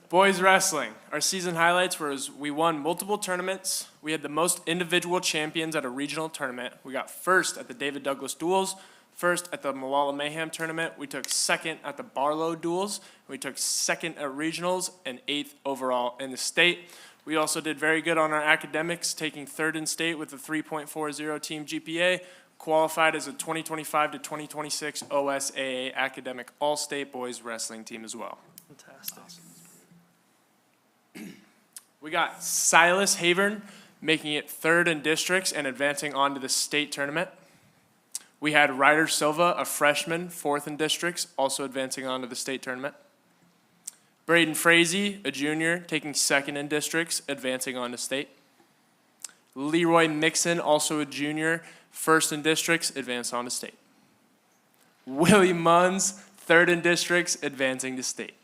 Boys wrestling. Our season highlights were we won multiple tournaments. We had the most individual champions at a regional tournament. We got 1st at the David Douglas Duels, 1st at the Malala Mayhem tournament. We took 2nd at the Barlow Duels. We took 2nd at regionals and 8th overall in the state. We also did very good on our academics, taking 3rd in state with a 3.40 team GPA, qualified as a 2025 to 2026 OSAA academic all-state boys wrestling team as well. Fantastic. We got Silas Havern making it 3rd in districts and advancing on to the state tournament. We had Ryder Silva, a freshman, 4th in districts, also advancing on to the state tournament. Braden Frazee, a junior, taking 2nd in districts, advancing on to state. Leroy Mixon, also a junior, 1st in districts, advanced on to state. Willie Munns, 3rd in districts, advancing to state.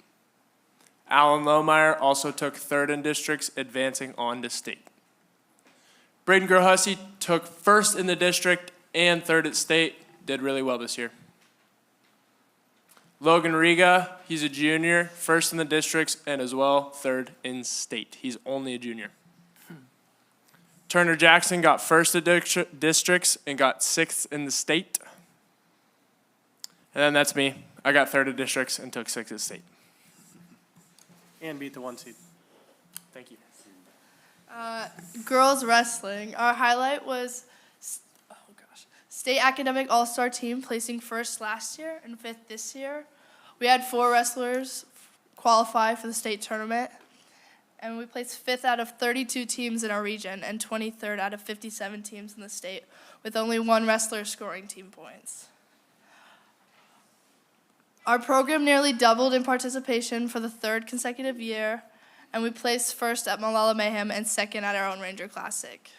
Alan Lohmeyer also took 3rd in districts, advancing on to state. Braden Grohussey took 1st in the district and 3rd at state, did really well this year. Logan Riga, he's a junior, 1st in the districts, and as well 3rd in state. He's only a junior. Turner Jackson got 1st at districts and got 6th in the state. And then that's me. I got 3rd at districts and took 6th at state. And beat the 1 seed. Thank you. Girls wrestling. Our highlight was, State Academic All-Star Team placing first last year and fifth this year. We had 4 wrestlers qualify for the state tournament, and we placed fifth out of 32 teams in our region and 23rd out of 57 teams in the state, with only 1 wrestler scoring team points. Our program nearly doubled in participation for the 3rd consecutive year, and we placed first at Malala Mayhem and second at our own Ranger Classic.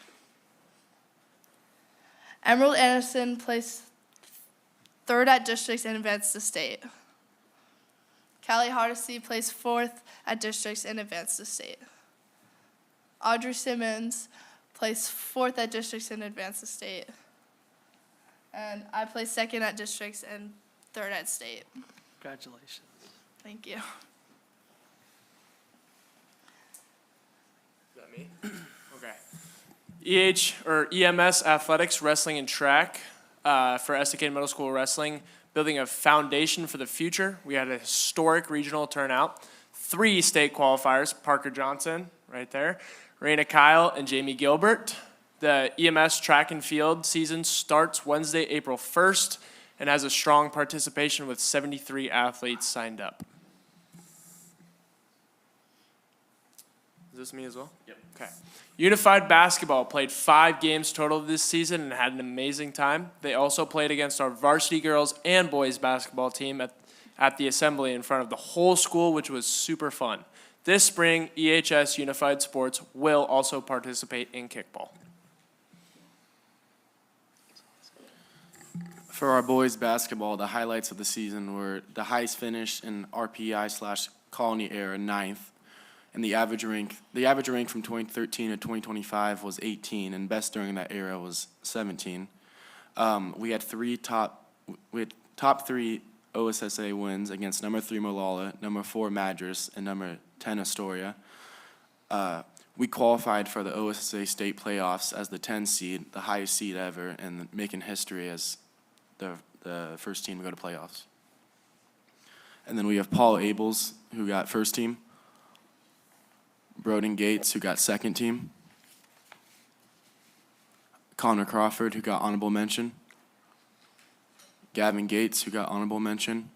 Emerald Anderson placed 3rd at districts and advanced to state. Callie Hardesty placed 4th at districts and advanced to state. Audrey Simmons placed 4th at districts and advanced to state. And I placed 2nd at districts and 3rd at state. Congratulations. Thank you. Is that me? Okay. EMS athletics, wrestling and track for Estacade Middle School wrestling, building a foundation for the future. We had a historic regional turnout. 3 state qualifiers, Parker Johnson, right there, Raina Kyle, and Jamie Gilbert. The EMS track and field season starts Wednesday, April 1st, and has a strong participation with 73 athletes signed up. Is this me as well? Yep. Okay. Unified Basketball played 5 games total this season and had an amazing time. They also played against our varsity girls and boys basketball team at the assembly in front of the whole school, which was super fun. This spring, EHS Unified Sports will also participate in kickball. For our boys basketball, the highlights of the season were the highest finish in RPI/Colony era, 9th. And the average rank from 2013 to 2025 was 18, and best during that era was 17. We had top 3 OSSA wins against number 3 Molalla, number 4 Madras, and number 10 Astoria. We qualified for the OSSA state playoffs as the 10 seed, the highest seed ever, and making history as the first team to go to playoffs. And then we have Paul Abels, who got first team. Broden Gates, who got second team. Connor Crawford, who got honorable mention. Gavin Gates, who got honorable mention.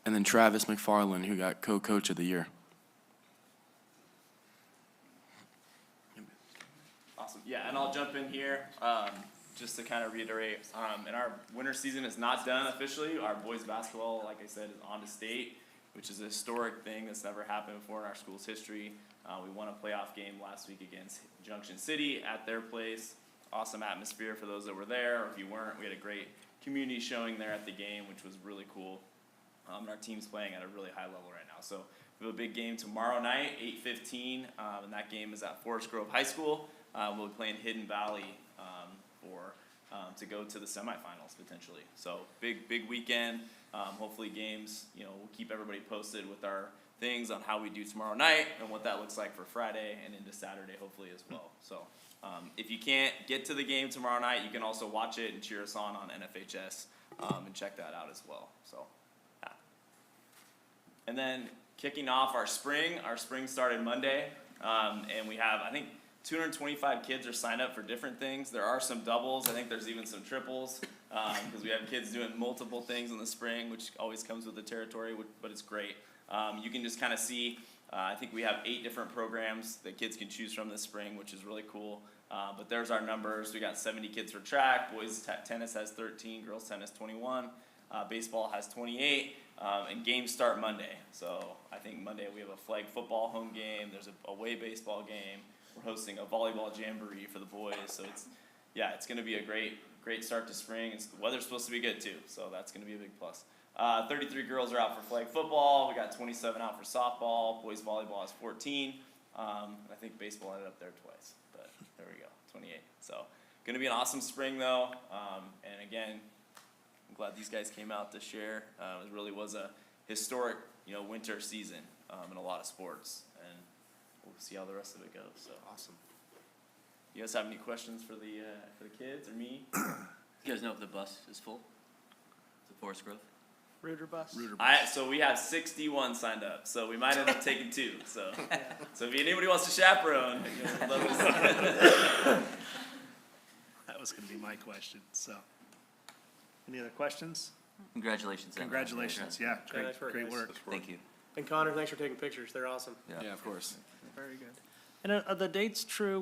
And then Travis McFarland, who got co-coach of the year. Awesome. Yeah, and I'll jump in here just to kind of reiterate. And our winter season is not done officially. Our boys basketball, like I said, is on to state, which is a historic thing that's never happened before in our school's history. We won a playoff game last week against Junction City at their place. Awesome atmosphere for those that were there, or if you weren't, we had a great community showing there at the game, which was really cool. And our team's playing at a really high level right now. So we have a big game tomorrow night, 8:15, and that game is at Forest Grove High School. We'll be playing Hidden Valley to go to the semifinals potentially. So big weekend. Hopefully games, we'll keep everybody posted with our things on how we do tomorrow night and what that looks like for Friday and into Saturday hopefully as well. So if you can't get to the game tomorrow night, you can also watch it and cheer us on NFHS and check that out as well. So, yeah. And then kicking off our spring started Monday, and we have, I think, 225 kids are signed up for different things. There are some doubles. I think there's even some triples because we have kids doing multiple things in the spring, which always comes with the territory, but it's great. You can just kind of see, I think we have 8 different programs that kids can choose from this spring, which is really cool. But there's our numbers. We got 70 kids for track. Boys tennis has 13, girls tennis 21, baseball has 28, and games start Monday. So I think Monday we have a flag football home game. There's a away baseball game. We're hosting a volleyball jamboree for the boys. So it's going to be a great start to spring. The weather's supposed to be good too, so that's going to be a big plus. 33 girls are out for flag football. We got 27 out for softball. Boys volleyball has 14. I think baseball ended up there twice, but there we go, 28. So going to be an awesome spring though. And again, I'm glad these guys came out to share. It really was a historic, winter season in a lot of sports, and we'll see how the rest of it goes. So awesome. You guys have any questions for the kids or me? You guys know if the bus is full? Is it Forest Grove? Rooter bus? So we have 61 signed up, so we might end up taking 2, so. So if anybody wants to chaperone, you know, let us. That was gonna be my question, so. Any other questions? Congratulations, Emma. Congratulations, yeah, nice work, great guys. work. Thank you. And Connor, thanks for taking pictures. They're awesome. Yeah, of course. Very good. And are the dates true?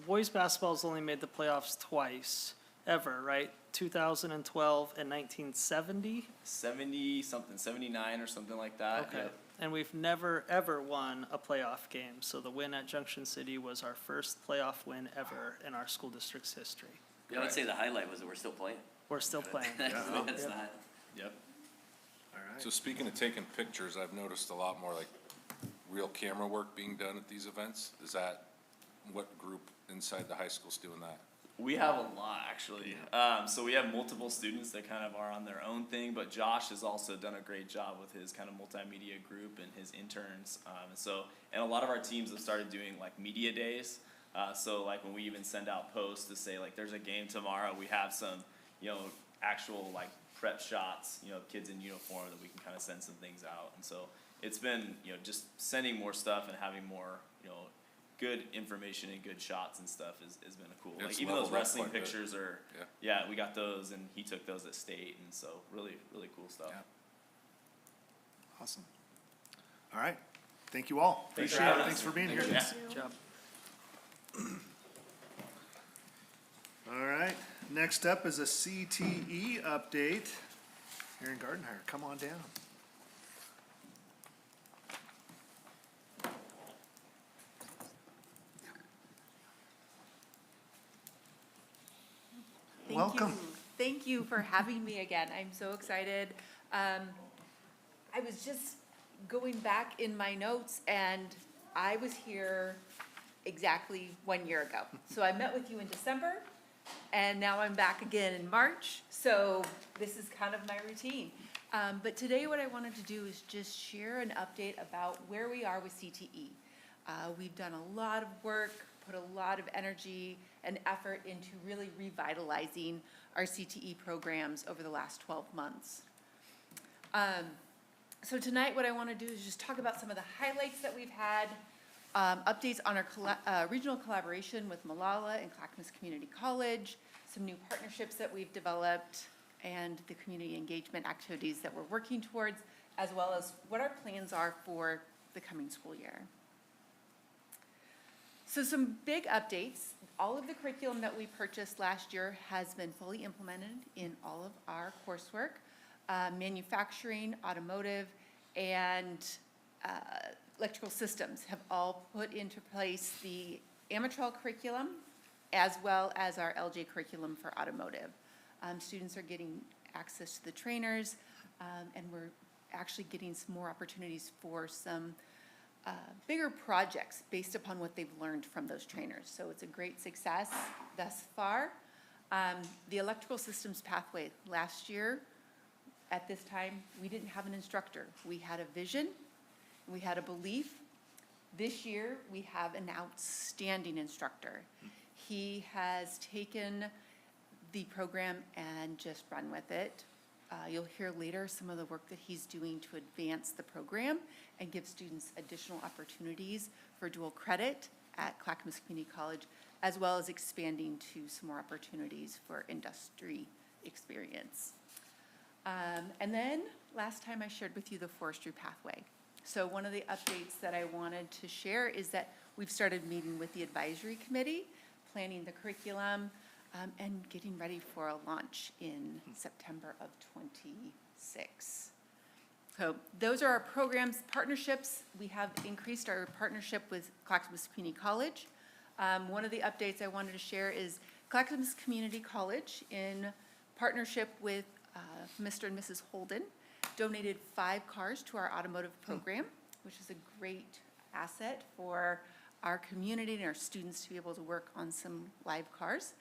Boys basketball's only made the playoffs twice, ever, right? 2012 and 1970? 70-something, 79 or something like that. Okay. Yep. And we've never, ever won a playoff game. So the win at Junction City was our first playoff win ever in our school district's history. Yeah, I would say the highlight was that we're still playing. We're still playing. That's Yep. not, Yep. All right. So speaking of taking pictures, I've noticed a lot more like real camera work being done at these events. Is that, what group inside the high school's doing that? We have a lot, actually. So we have multiple students that kind of are on their own thing, but Josh has also done a great job with his kind of multimedia group and his interns. And a lot of our teams have started doing like media days. So like when we even send out posts to say like there's a game tomorrow, we have some, you know, actual like prep shots, you know, kids in uniform that we can kind of send some things out. And so it's been, you know, just sending more stuff and having more, you know, good information and good shots and stuff has been a cool. It's Like even those leveled up wrestling quite a bit. pictures are, Yeah. yeah, we got those and he took those at state, and so really, really cool stuff. Yeah. Awesome. All right, thank you all. Thanks for Appreciate it, having thanks us. for being here. Yeah. Good job. All right, next up is a CTE update. Aaron Gardenhire, come on down. Welcome. Thank you for having me again. I'm so excited. I was just going back in my notes, and I was here exactly 1 year ago. So I met with you in December, and now I'm back again in March. So this is kind of my routine. But today what I wanted to do is just share an update about where we are with CTE. We've done a lot of work, put a lot of energy and effort into really revitalizing our CTE programs over the last 12 months. So tonight what I want to do is just talk about some of the highlights that we've had, updates on our regional collaboration with Malala and Clackamas Community College, some new partnerships that we've developed, and the community engagement activities that we're working towards, as well as what our plans are for the coming school year. So some big updates. All of the curriculum that we purchased last year has been fully implemented in all of our coursework. Manufacturing, automotive, and electrical systems have all put into place the Amatrol curriculum as well as our LJ curriculum for automotive. Students are getting access to the trainers, and we're actually getting some more opportunities for some bigger projects based upon what they've learned from those trainers. So it's a great success thus far. The electrical systems pathway, last year at this time, we didn't have an instructor. We had a vision, we had a belief. This year, we have an outstanding instructor. He has taken the program and just run with it. You'll hear later some of the work that he's doing to advance the program and give students additional opportunities for dual credit at Clackamas Community College, as well as expanding to some more opportunities for industry experience. And then last time I shared with you the forestry pathway. So one of the updates that I wanted to share is that we've started meeting with the advisory committee, planning the curriculum, and getting ready for a launch in September of '26. So those are our programs, partnerships. We have increased our partnership with Clackamas Community College. One of the updates I wanted to share is Clackamas Community College, in partnership with Mr. and Mrs. Holden, donated 5 cars to our automotive program, which is a great asset for our community and our students to be able to work on some live cars.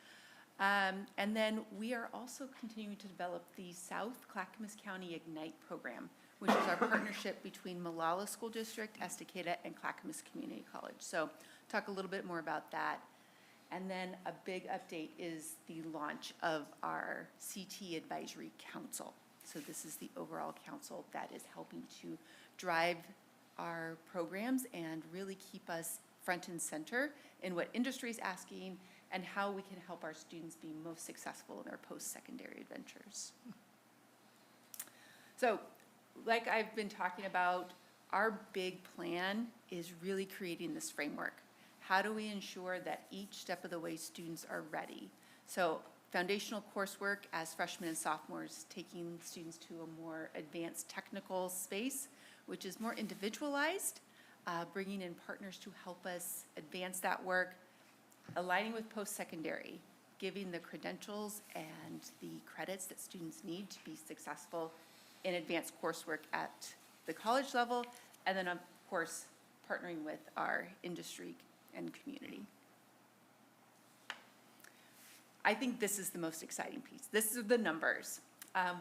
And then we are also continuing to develop the South Clackamas County Ignite program, which is our partnership between Malala School District, Estacada, and Clackamas Community College. So talk a little bit more about that. And then a big update is the launch of our CT Advisory Council. So this is the overall council that is helping to drive our programs and really keep us front and center in what industry is asking and how we can help our students be most successful in their post-secondary adventures. So, like I've been talking about, our big plan is really creating this framework. How do we ensure that each step of the way students are ready? So foundational coursework as freshmen and sophomores, taking students to a more advanced technical space, which is more individualized, bringing in partners to help us advance that work, aligning with post-secondary, giving the credentials and the credits that students need to be successful in advanced coursework at the college level, and then of course, partnering with our industry and community. I think this is the most exciting piece. This is the numbers.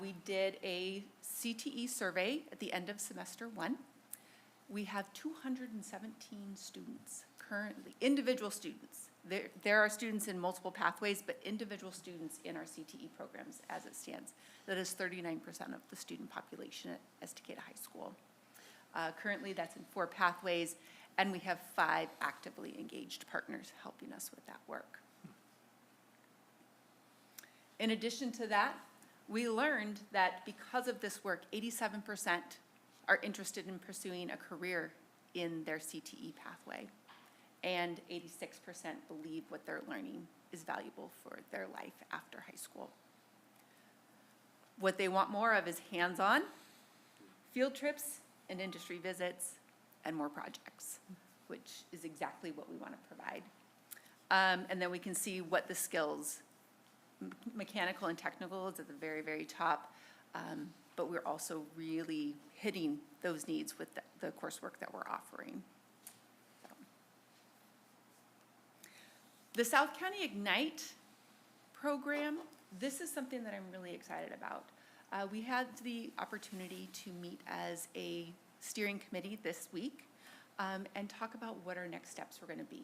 We did a CTE survey at the end of semester 1. We have 217 students currently, individual students. There are students in multiple pathways, but individual students in our CTE programs as it stands. That is 39% of the student population at Estacada High School. Currently, that's in 4 pathways, and we have 5 actively engaged partners helping us with that work. In addition to that, we learned that because of this work, 87% are interested in pursuing a career in their CTE pathway, and 86% believe what they're learning is valuable for their life after high school. What they want more of is hands-on, field trips and industry visits, and more projects, which is exactly what we want to provide. And then we can see what the skills, mechanical and technical is at the very, very top, but we're also really hitting those needs with the coursework that we're offering. The South County Ignite program, this is something that I'm really excited about. We had the opportunity to meet as a steering committee this week and talk about what our next steps were going to be.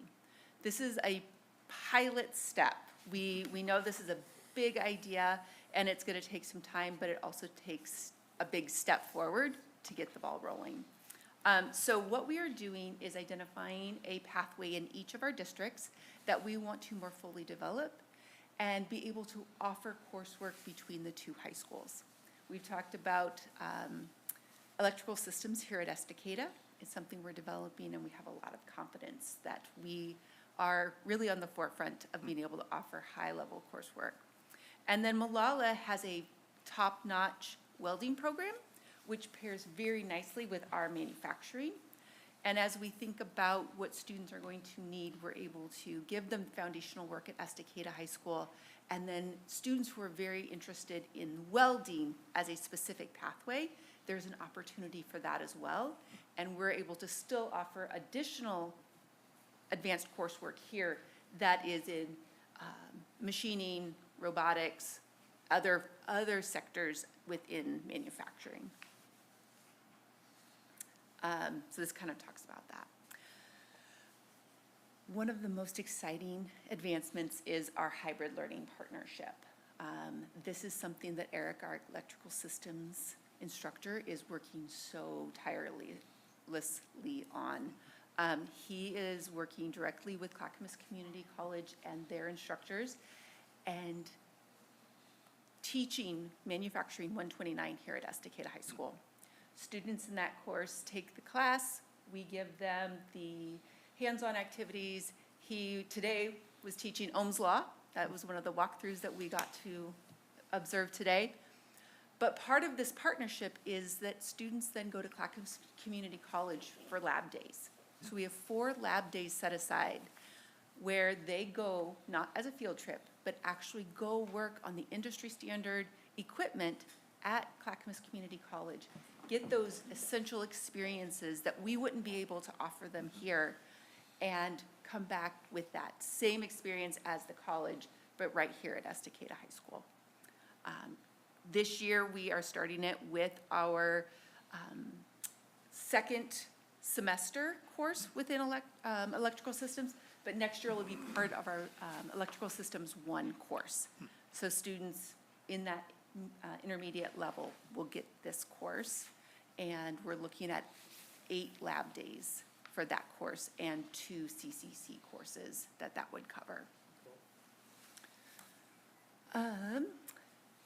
This is a pilot step. We know this is a big idea and it's going to take some time, but it also takes a big step forward to get the ball rolling. So what we are doing is identifying a pathway in each of our districts that we want to more fully develop and be able to offer coursework between the 2 high schools. We've talked about electrical systems here at Estacada. It's something we're developing, and we have a lot of confidence that we are really on the forefront of being able to offer high-level coursework. And then Malala has a top-notch welding program, which pairs very nicely with our manufacturing. And as we think about what students are going to need, we're able to give them foundational work at Estacada High School, and then students who are very interested in welding as a specific pathway, there's an opportunity for that as well. And we're able to still offer additional advanced coursework here that is in machining, robotics, other sectors within manufacturing. So this kind of talks about that. One of the most exciting advancements is our hybrid learning partnership. This is something that Eric, our electrical systems instructor, is working so tirelessly on. He is working directly with Clackamas Community College and their instructors and teaching Manufacturing 129 here at Estacada High School. Students in that course take the class, we give them the hands-on activities. He today was teaching Ohm's Law. That was one of the walkthroughs that we got to observe today. But part of this partnership is that students then go to Clackamas Community College for lab days. So we have 4 lab days set aside where they go, not as a field trip, but actually go work on the industry standard equipment at Clackamas Community College. Get those essential experiences that we wouldn't be able to offer them here and come back with that same experience as the college, but right here at Estacada High School. This year, we are starting it with our second semester course within electrical systems, but next year will be part of our electrical systems 1 course. So students in that intermediate level will get this course. And we're looking at 8 lab days for that course and 2 CCC courses that would cover.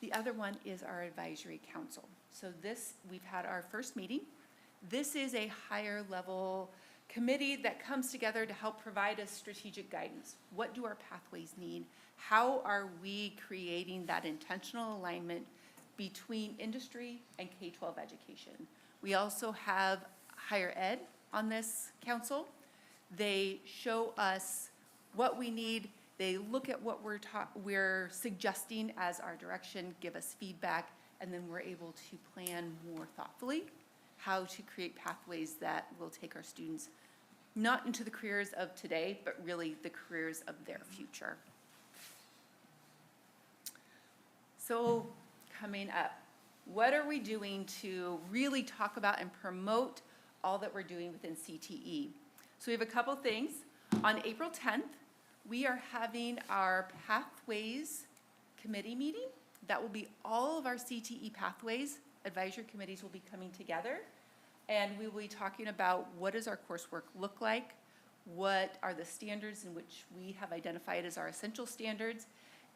The other one is our advisory council. So this, we've had our first meeting. This is a higher level committee that comes together to help provide us strategic guidance. What do our pathways need? How are we creating that intentional alignment between industry and K-12 education? We also have higher ed on this council. They show us what we need. They look at what we're suggesting as our direction, give us feedback, and then we're able to plan more thoughtfully how to create pathways that will take our students not into the careers of today, but really the careers of their future. So coming up, what are we doing to really talk about and promote all that we're doing within CTE? So we have a couple things. On April 10th, we are having our Pathways Committee meeting. That will be all of our CTE Pathways. Advisory committees will be coming together. And we will be talking about what does our coursework look like, what are the standards in which we have identified as our essential standards,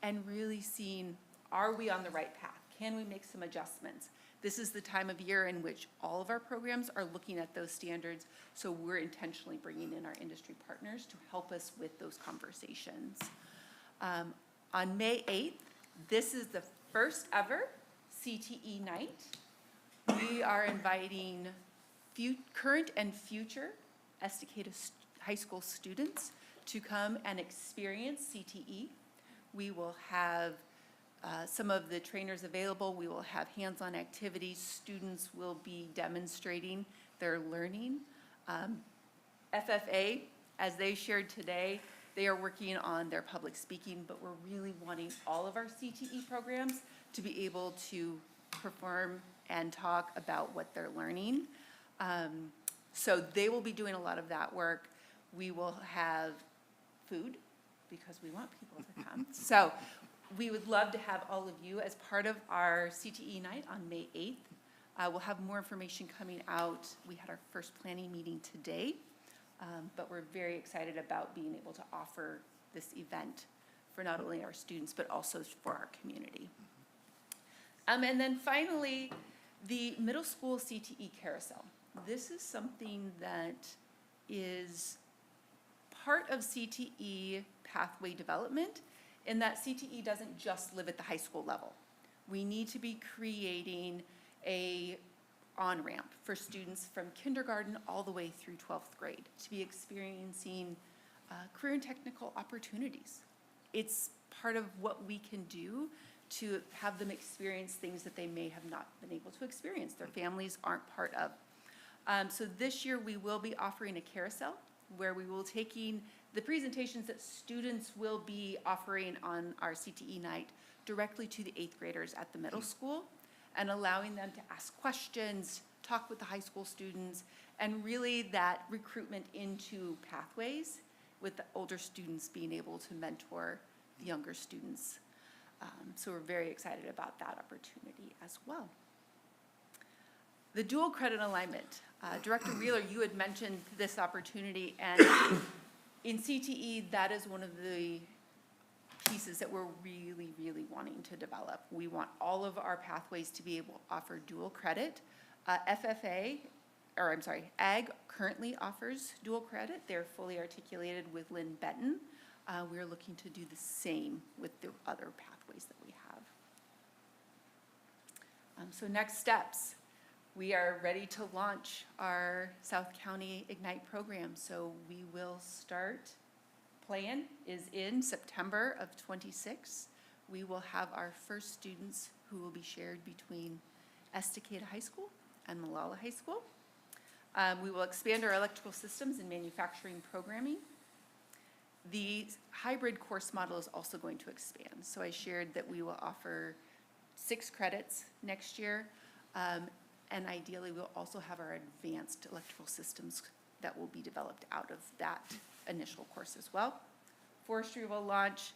and really seeing, are we on the right path? Can we make some adjustments? This is the time of year in which all of our programs are looking at those standards, so we're intentionally bringing in our industry partners to help us with those conversations. On May 8th, this is the first ever CTE night. We are inviting current and future Estacada High School students to come and experience CTE. We will have some of the trainers available. We will have hands-on activities. Students will be demonstrating their learning. FFA, as they shared today, they are working on their public speaking, but we're really wanting all of our CTE programs to be able to perform and talk about what they're learning. So they will be doing a lot of that work. We will have food because we want people to come. So we would love to have all of you as part of our CTE night on May 8th. We'll have more information coming out. We had our first planning meeting today, but we're very excited about being able to offer this event for not only our students, but also for our community. And then finally, the middle school CTE carousel. This is something that is part of CTE pathway development, in that CTE doesn't just live at the high school level. We need to be creating a on-ramp for students from kindergarten all the way through 12th grade to be experiencing career and technical opportunities. It's part of what we can do to have them experience things that they may have not been able to experience, their families aren't part of. So this year we will be offering a carousel where we will taking the presentations that students will be offering on our CTE night directly to the 8th graders at the middle school, and allowing them to ask questions, talk with the high school students, and really that recruitment into pathways with the older students being able to mentor the younger students. So we're very excited about that opportunity as well. The dual credit alignment. Director Wheeler, you had mentioned this opportunity, and in CTE, that is one of the pieces that we're really, really wanting to develop. We want all of our pathways to be able to offer dual credit. Ag currently offers dual credit. They're fully articulated with Lynn Benton. We're looking to do the same with the other pathways that we have. So next steps. We are ready to launch our South County Ignite program. So we will start, plan is in September of 26. We will have our first students who will be shared between Estacada High School and Malala High School. We will expand our electrical systems and manufacturing programming. The hybrid course model is also going to expand. So I shared that we will offer 6 credits next year. And ideally, we'll also have our advanced electrical systems that will be developed out of that initial course as well. Forestry will launch,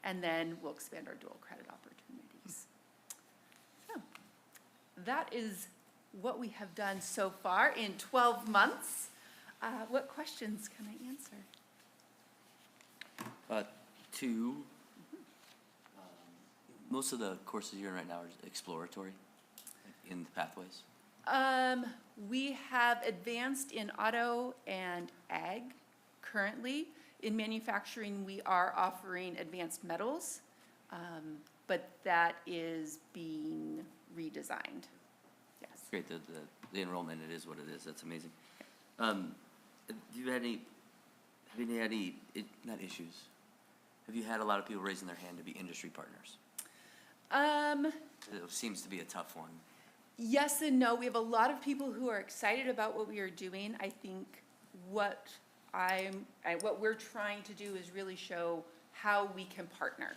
and then we'll expand our dual credit opportunities. that is what we have done so far in 12 months. What questions can I answer? Two, most of the courses you're in right now are exploratory, like in the pathways. We have advanced in auto and ag currently. In manufacturing, we are offering advanced metals, but that is being redesigned. Yes. Great, the enrollment, it is what it is, that's amazing. Do you had any, have you had any, not issues, have you had a lot of people raising their hand to be industry partners? It seems to be a tough one. Yes and no. We have a lot of people who are excited about what we are doing. I think what we're trying to do is really show how we can partner,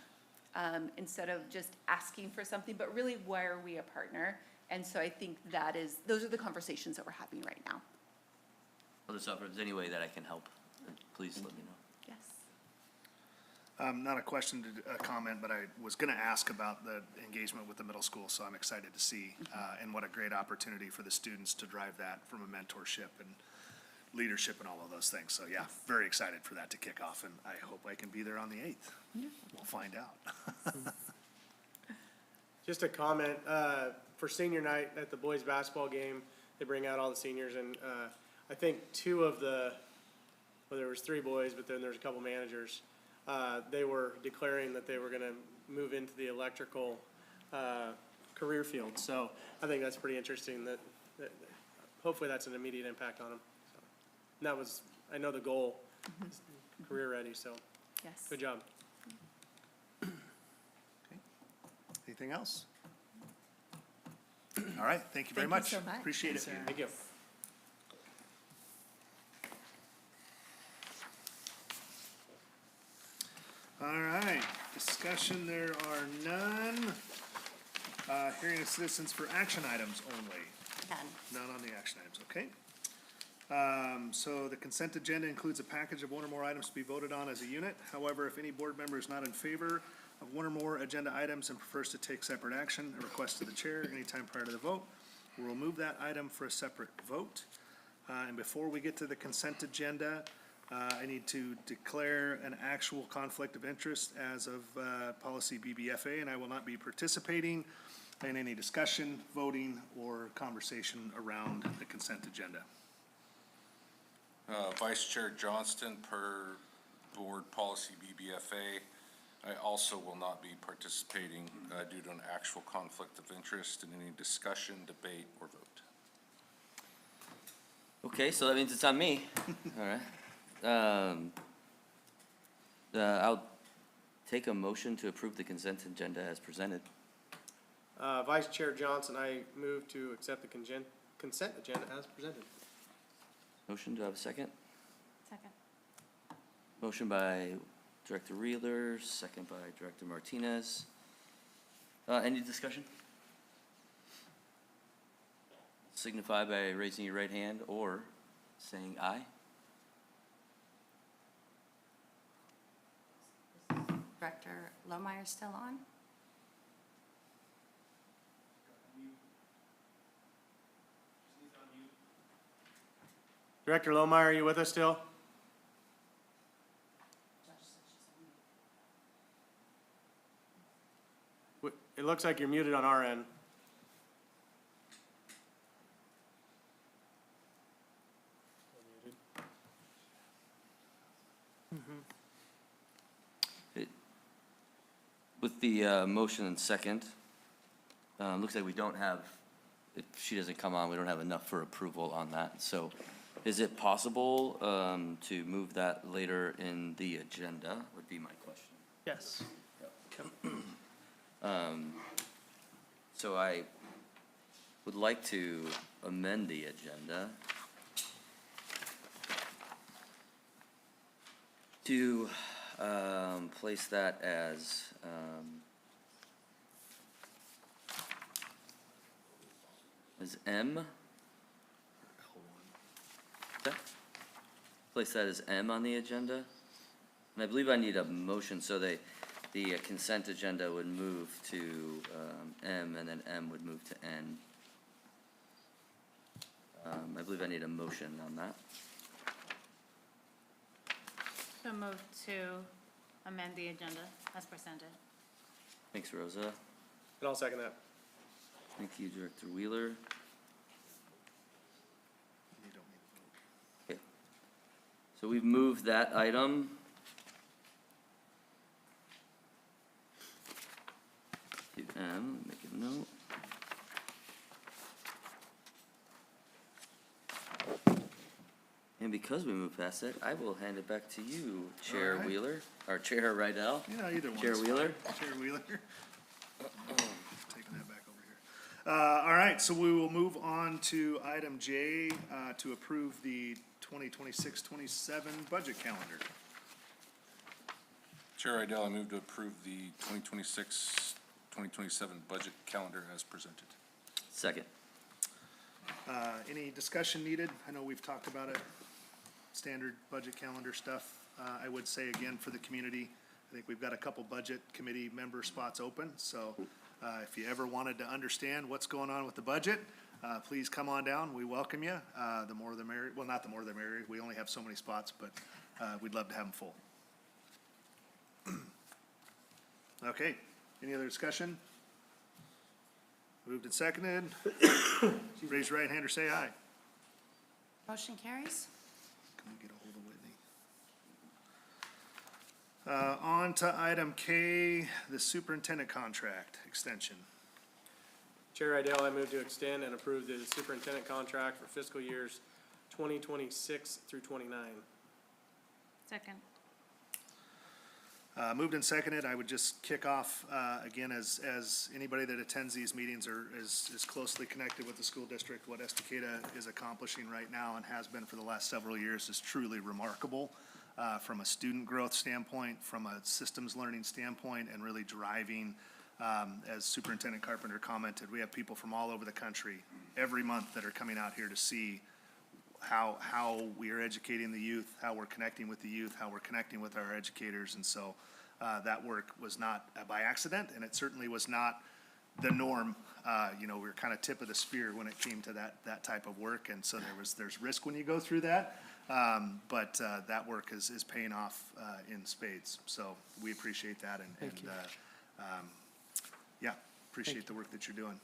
instead of just asking for something, but really why are we a partner? And so I think those are the conversations that we're having right now. Well, if there's any way that I can help, please let me know. Yes. Not a question, a comment, but I was gonna ask about the engagement with the middle school, so I'm excited to see, and what a great opportunity for the students to drive that from a mentorship and leadership and all of those things. So yeah, very excited for that to kick off, and I hope I can be there on the 8th. We'll find out. Just a comment, for senior night at the boys' basketball game, they bring out all the seniors, and I think there was 3 boys, but then there's a couple managers. They were declaring that they were gonna move into the electrical career field. So I think that's pretty interesting that hopefully that's an immediate impact on them. So, and that was, I know the goal is career ready, so Yes. good job. Anything else? All right, thank you very much. Thank you so much. Appreciate it. Thank you. All right, discussion, there are none. Hearing of citizens for action items only. None on the action items, okay. So the consent agenda includes a package of one or more items to be voted on as a unit. However, if any board member is not in favor of one or more agenda items and prefers to take separate action, a request to the chair anytime prior to the vote, we'll remove that item for a separate vote. And before we get to the consent agenda, I need to declare an actual conflict of interest as of policy BBFA, and I will not be participating in any discussion, voting, or conversation around the consent agenda. Vice Chair Johnston, per board policy BBFA, I also will not be participating due to an actual conflict of interest in any discussion, debate, or vote. Okay, so that means it's on me. All right. I'll take a motion to approve the consent agenda as presented. Vice Chair Johnson, I move to accept the consent agenda as presented. Motion, do I have a second? Second. Motion by Director Reeler, second by Director Martinez. Any discussion? Signify by raising your right hand or saying aye. Director Lohmeyer still on? Director Lohmeyer, are you with us still? It looks like you're muted on our end. With the motion and second, looks like we don't have, if she doesn't come on, we don't have enough for approval on that. So is it possible to move that later in the agenda, would be my question. Yes. So I would like to amend the agenda to place that as M. Okay. Place that as M on the agenda. And I believe I need a motion, so the consent agenda would move to M, and then M would move to N. I believe I need a motion on that. So move to amend the agenda as presented. Thanks, Rosa. And I'll second that. Thank you, Director Wheeler. Okay. So we've moved that item. Make a note. And because we moved past it, I will hand it back to you, Chair All right. Wheeler, or Chair Rydell. Either one's Chair fine. Wheeler. Chair Wheeler. Taking that back over here. All right, so we will move on to item J, to approve the 2026-27 budget calendar. Chair Idell, I move to approve the 2026-2027 budget calendar as presented. Second. Any discussion needed? I know we've talked about it, standard budget calendar stuff. I would say again for the community, I think we've got a couple budget committee member spots open. So if you ever wanted to understand what's going on with the budget, please come on down. We welcome you. The more the merrier. Well, not the more the merrier. We only have so many spots, but we'd love to have them full. Okay, any other discussion? Moved and seconded. Raise your right hand or say aye. Motion carries. Can we get a hold of Whitney? On to item K, the superintendent contract extension. Chair Idell, I move to extend and approve the superintendent contract for fiscal years 2026 through 29. Second. Moved and seconded. I would just kick off, again, as anybody that attends these meetings is closely connected with the school district, what Estacada is accomplishing right now and has been for the last several years is truly remarkable, from a student growth standpoint, from a systems learning standpoint, and really driving, as Superintendent Carpenter commented, we have people from all over the country every month that are coming out here to see how we are educating the youth, how we're connecting with the youth, how we're connecting with our educators. And so that work was not by accident, and it certainly was not the norm. We were kind of tip of the spear when it came to that type of work. And so there's risk when you go through that. But that work is paying off in spades. So we appreciate that. Appreciate the work that you're doing.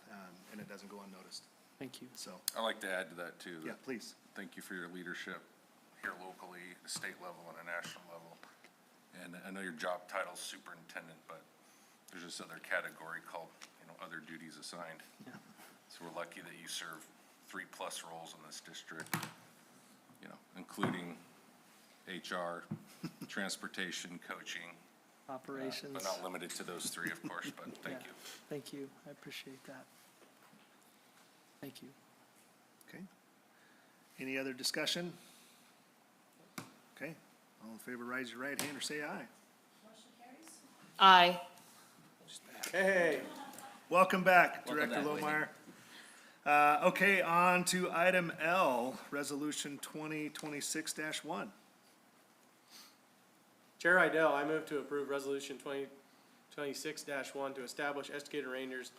And it doesn't go unnoticed. Thank you. So, I'd like to add to that too. yeah, please. Thank you for your leadership here locally, the state level and a national level. And I know your job title's superintendent, but there's this other category called, other duties assigned. Yeah. So we're lucky that you serve 3+ roles in this district, including HR, transportation, coaching. Operations. But not limited to those 3, of course, but thank you. Thank you. I appreciate that. Thank you. Okay. Any other discussion? Okay. All in favor, raise your right hand or say aye. Aye. Hey. Welcome back, Welcome Director back, Lohmeyer. Okay, on to item L, Resolution 2026-1. Chair Idell, I move to approve Resolution 2026-1 to establish Estacada Rangers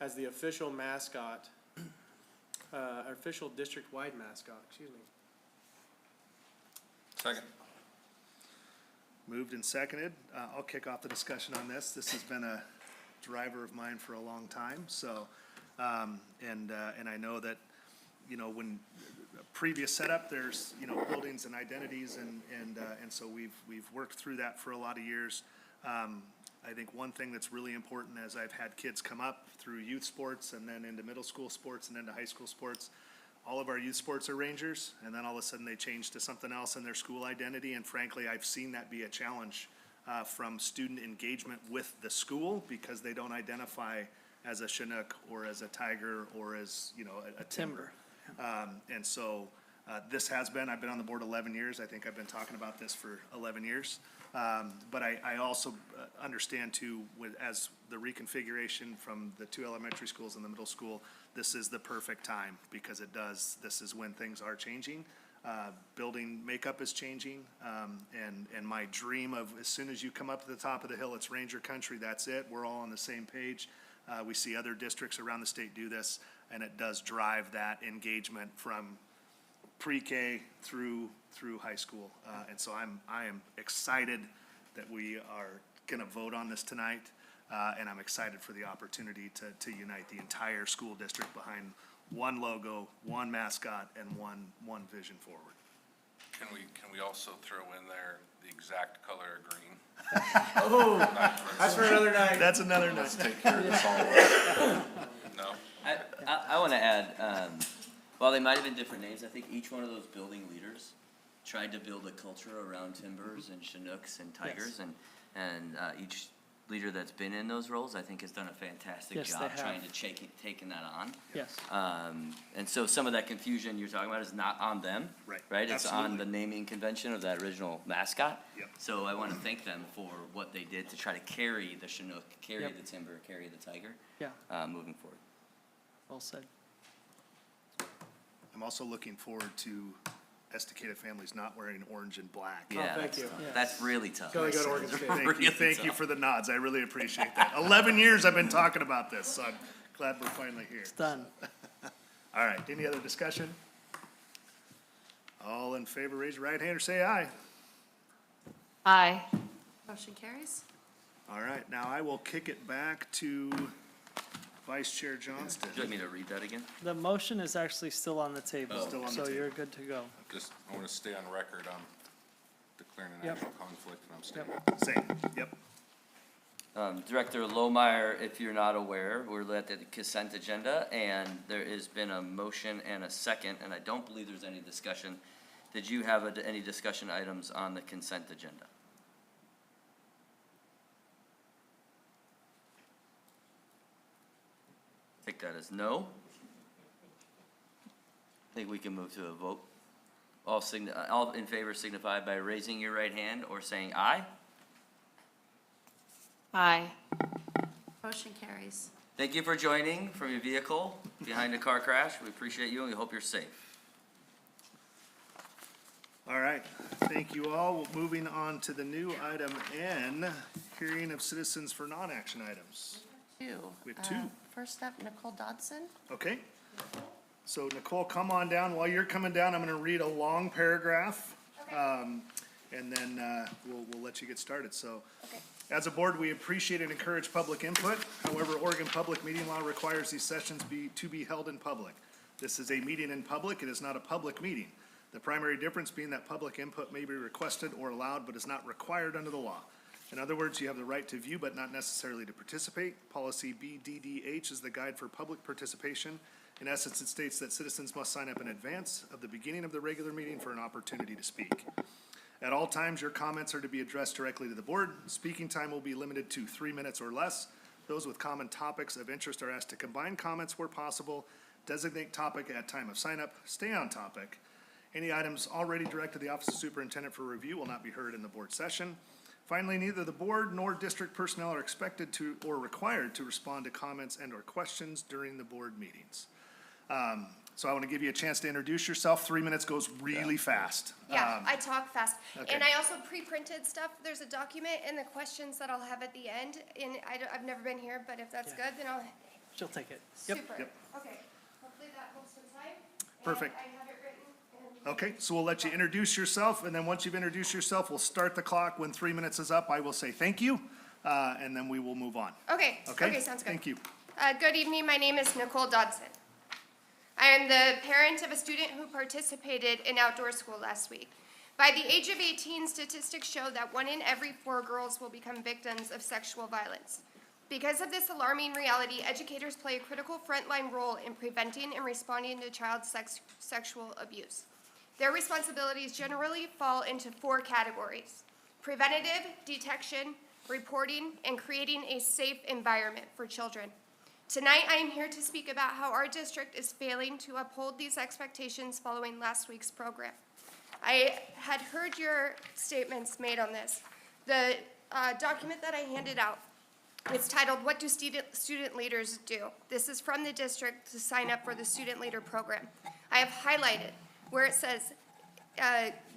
as the official mascot, official district-wide mascot, excuse me. Second. Moved and seconded. I'll kick off the discussion on this. This has been a driver of mine for a long time. So, and I know that, when previous setup, there's, buildings and identities, and so we've worked through that for a lot of years. I think one thing that's really important as I've had kids come up through youth sports and then into middle school sports and into high school sports, all of our youth sports are Rangers, and then all of a sudden they change to something else in their school identity. And frankly, I've seen that be a challenge from student engagement with the school because they don't identify as a Chinook or as a Tiger or as, a Timber. And so this has been, I've been on the board 11 years. I think I've been talking about this for 11 years. But I also understand too, as the reconfiguration from the 2 elementary schools and the middle school, this is the perfect time because this is when things are changing. Building makeup is changing. And my dream of as soon as you come up to the top of the hill, it's Ranger country, that's it. We're all on the same page. We see other districts around the state do this. and it does drive that engagement from pre-K through high school. And so I am excited that we are going to vote on this tonight, and I'm excited for the opportunity to unite the entire school district behind one logo, one mascot, and one vision forward. Can we also throw in there the exact color of green? Oh, that's for another night. That's another night. Let's take care of this all. No? I want to add, while they might have been different names, I think each one of those building leaders tried to build a culture around Timbers and Chinooks and Tigers, and each leader that's been in those roles, I think, has done a fantastic Yes, they job have. trying to taking that on. Yes. And so some of that confusion you're talking about is not on them. Right. Right? It's on Absolutely. the naming convention of that original mascot. Yep. So I want to thank them for what they did to try to carry the Chinook, carry Yep. the Timber, carry the Tiger, Yeah, moving forward. well said. I'm also looking forward to Estacada families not wearing orange and black. Yeah, thank that's you. tough. Yes. That's really tough. Gotta go to Oregon State. Thank you, thank you for the nods. I really appreciate that. 11 years I've been talking about this, so I'm glad we're finally here. It's done. All right, any other discussion? All in favor, raise your right hand or say aye. Aye. Motion carries. All right, now I will kick it back to Vice Chair Johnston. Would you like me to read that again? The motion is actually still on the table, Still on the so table. you're good to go. Just, I want to stay on record on declaring an Yep. actual conflict, and I'm staying. Yep. Same, yep. Director Lohmeyer, if you're not aware, we're at the consent agenda, and there has been a motion and a second, and I don't believe there's any discussion. Did you have any discussion items on the consent agenda? Take that as no. I think we can move to a vote. All in favor signify by raising your right hand or saying aye. Aye. Motion carries. Thank you for joining from your vehicle behind a car crash. We appreciate you and we hope you're safe. All right, thank you all. Moving on to the new item N, hearing of citizens for non-action items. Two. We have two. First up, Nicole Dodson. Okay. So Nicole, come on down. While you're coming down, I'm gonna read a long paragraph. And then, we'll let you get started. So, as a board, we appreciate and encourage public input. However, Oregon Public Meeting Law requires these sessions to be held in public. This is a meeting in public. It is not a public meeting. The primary difference being that public input may be requested or allowed, but is not required under the law. In other words, you have the right to view, but not necessarily to participate. Policy BDDH is the guide for public participation. In essence, it states that citizens must sign up in advance of the beginning of the regular meeting for an opportunity to speak. At all times, your comments are to be addressed directly to the board. Speaking time will be limited to 3 minutes or less. Those with common topics of interest are asked to combine comments where possible, designate topic at time of sign up, stay on topic. Any items already directed to the Office of Superintendent for review will not be heard in the board session. Finally, neither the board nor district personnel are expected to or required to respond to comments and or questions during the board meetings. So I want to give you a chance to introduce yourself. 3 minutes goes really fast. Yeah, I talk fast. okay. And I also pre-printed stuff. There's a document and the questions that I'll have at the end. And I've never been here, but if that's good, then I'll, She'll take it. Yep. super. Yep. Okay, hopefully that holds some time. Perfect. And I have it written. Okay, so we'll let you introduce yourself, and then once you've introduced yourself, we'll start the clock. When 3 minutes is up, I will say thank you, and then we will move on. Okay, Okay? okay, sounds good. Thank you. Good evening, my name is Nicole Dodson. I am the parent of a student who participated in outdoor school last week. By the age of 18, statistics show that 1 in every 4 girls will become victims of sexual violence. Because of this alarming reality, educators play a critical frontline role in preventing and responding to child sexual abuse. Their responsibilities generally fall into 4 categories: preventative, detection, reporting, and creating a safe environment for children. Tonight, I am here to speak about how our district is failing to uphold these expectations following last week's program. I had heard your statements made on this. The document that I handed out, it's titled, "What Do Student Leaders Do?" This is from the district to sign up for the Student Leader Program. I have highlighted where it says,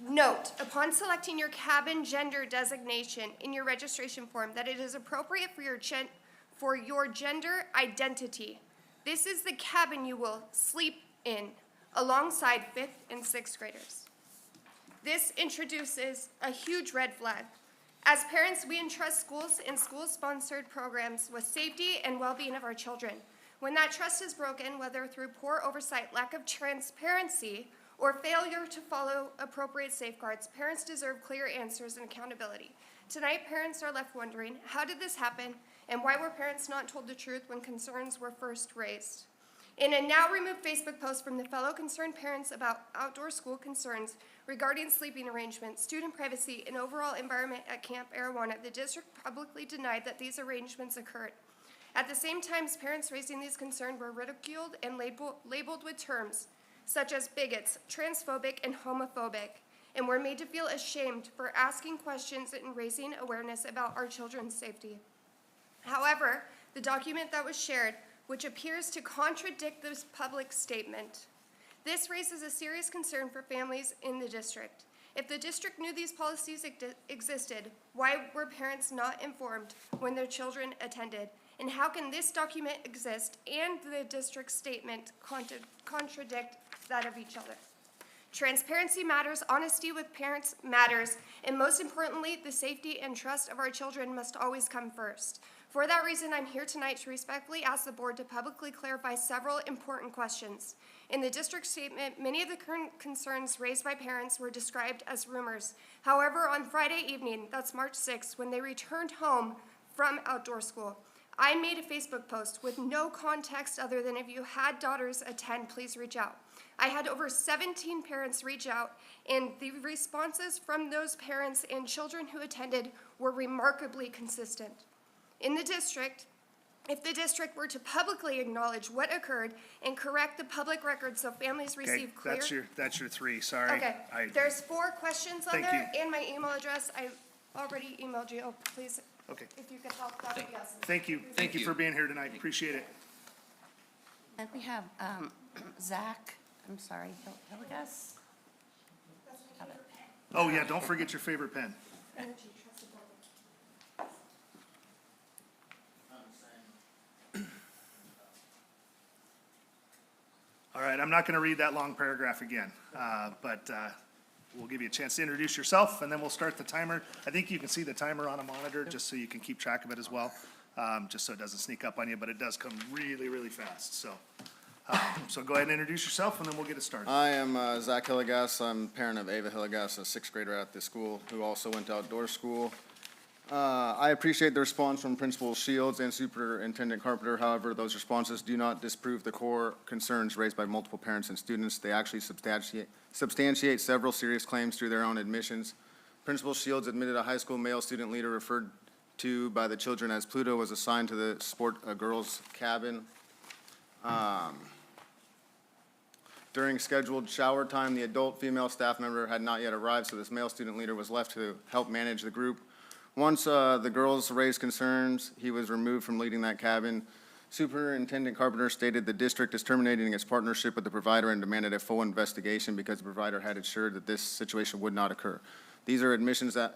note, upon selecting your cabin gender designation in your registration form, that it is appropriate for your gender identity This is the cabin you will sleep in alongside 5th and 6th graders. This introduces a huge red flag. As parents, we entrust schools and school-sponsored programs with safety and well-being of our children. When that trust is broken, whether through poor oversight, lack of transparency, or failure to follow appropriate safeguards, parents deserve clear answers and accountability. Tonight, parents are left wondering, how did this happen, and why were parents not told the truth when concerns were first raised? In a now-removed Facebook post from the fellow concerned parents about outdoor school concerns regarding sleeping arrangements, student privacy, and overall environment at Camp Arowana, the district publicly denied that these arrangements occurred. At the same time, parents raising these concerns were ridiculed and labeled with terms such as bigots, transphobic, and homophobic, and were made to feel ashamed for asking questions and raising awareness about our children's safety. However, the document that was shared, which appears to contradict this public statement, this raises a serious concern for families in the district. If the district knew these policies existed, why were parents not informed when their children attended? And how can this document exist and the district statement contradict that of each other? Transparency matters, honesty with parents matters, and most importantly, the safety and trust of our children must always come first. For that reason, I'm here tonight to respectfully ask the board to publicly clarify several important questions. In the district statement, many of the current concerns raised by parents were described as rumors. However, on Friday evening, that's March 6th, when they returned home from outdoor school, I made a Facebook post with no context other than if you had daughters attend, please reach out. I had over 17 parents reach out, and the responses from those parents and children who attended were remarkably consistent. In the district, if the district were to publicly acknowledge what occurred and correct the public record so families Okay, receive clear... that's your 3, sorry. Okay, there's 4 questions on Thank there, you. and my email address, I already emailed you. Oh, please, Okay, if you could help, that would be awesome. thank you. Thank you for being here tonight, appreciate it. And we have Zach, I'm sorry, Hilligas? Have it. Oh, yeah, don't forget your favorite pen. All right, I'm not going to read that long paragraph again, but we'll give you a chance to introduce yourself, and then we'll start the timer. I think you can see the timer on a monitor, just so you can keep track of it as well, just so it doesn't sneak up on you, but it does come really, really fast, so. So go ahead and introduce yourself, and then we'll get it started. I am Zach Hilligas. I'm parent of Ava Hilligas, a 6th grader at this school, who also went to outdoor school. I appreciate the response from Principal Shields and Superintendent Carpenter. However, those responses do not disprove the core concerns raised by multiple parents and students. They actually substantiate several serious claims through their own admissions. Principal Shields admitted a high school male student leader referred to by the children as Pluto was assigned to the girls' cabin. During scheduled shower time, the adult female staff member had not yet arrived, so this male student leader was left to help manage the group. Once the girls raised concerns, he was removed from leading that cabin. Superintendent Carpenter stated the district is terminating its partnership with the provider and demanded a full investigation because the provider had assured that this situation would not occur. These are admissions that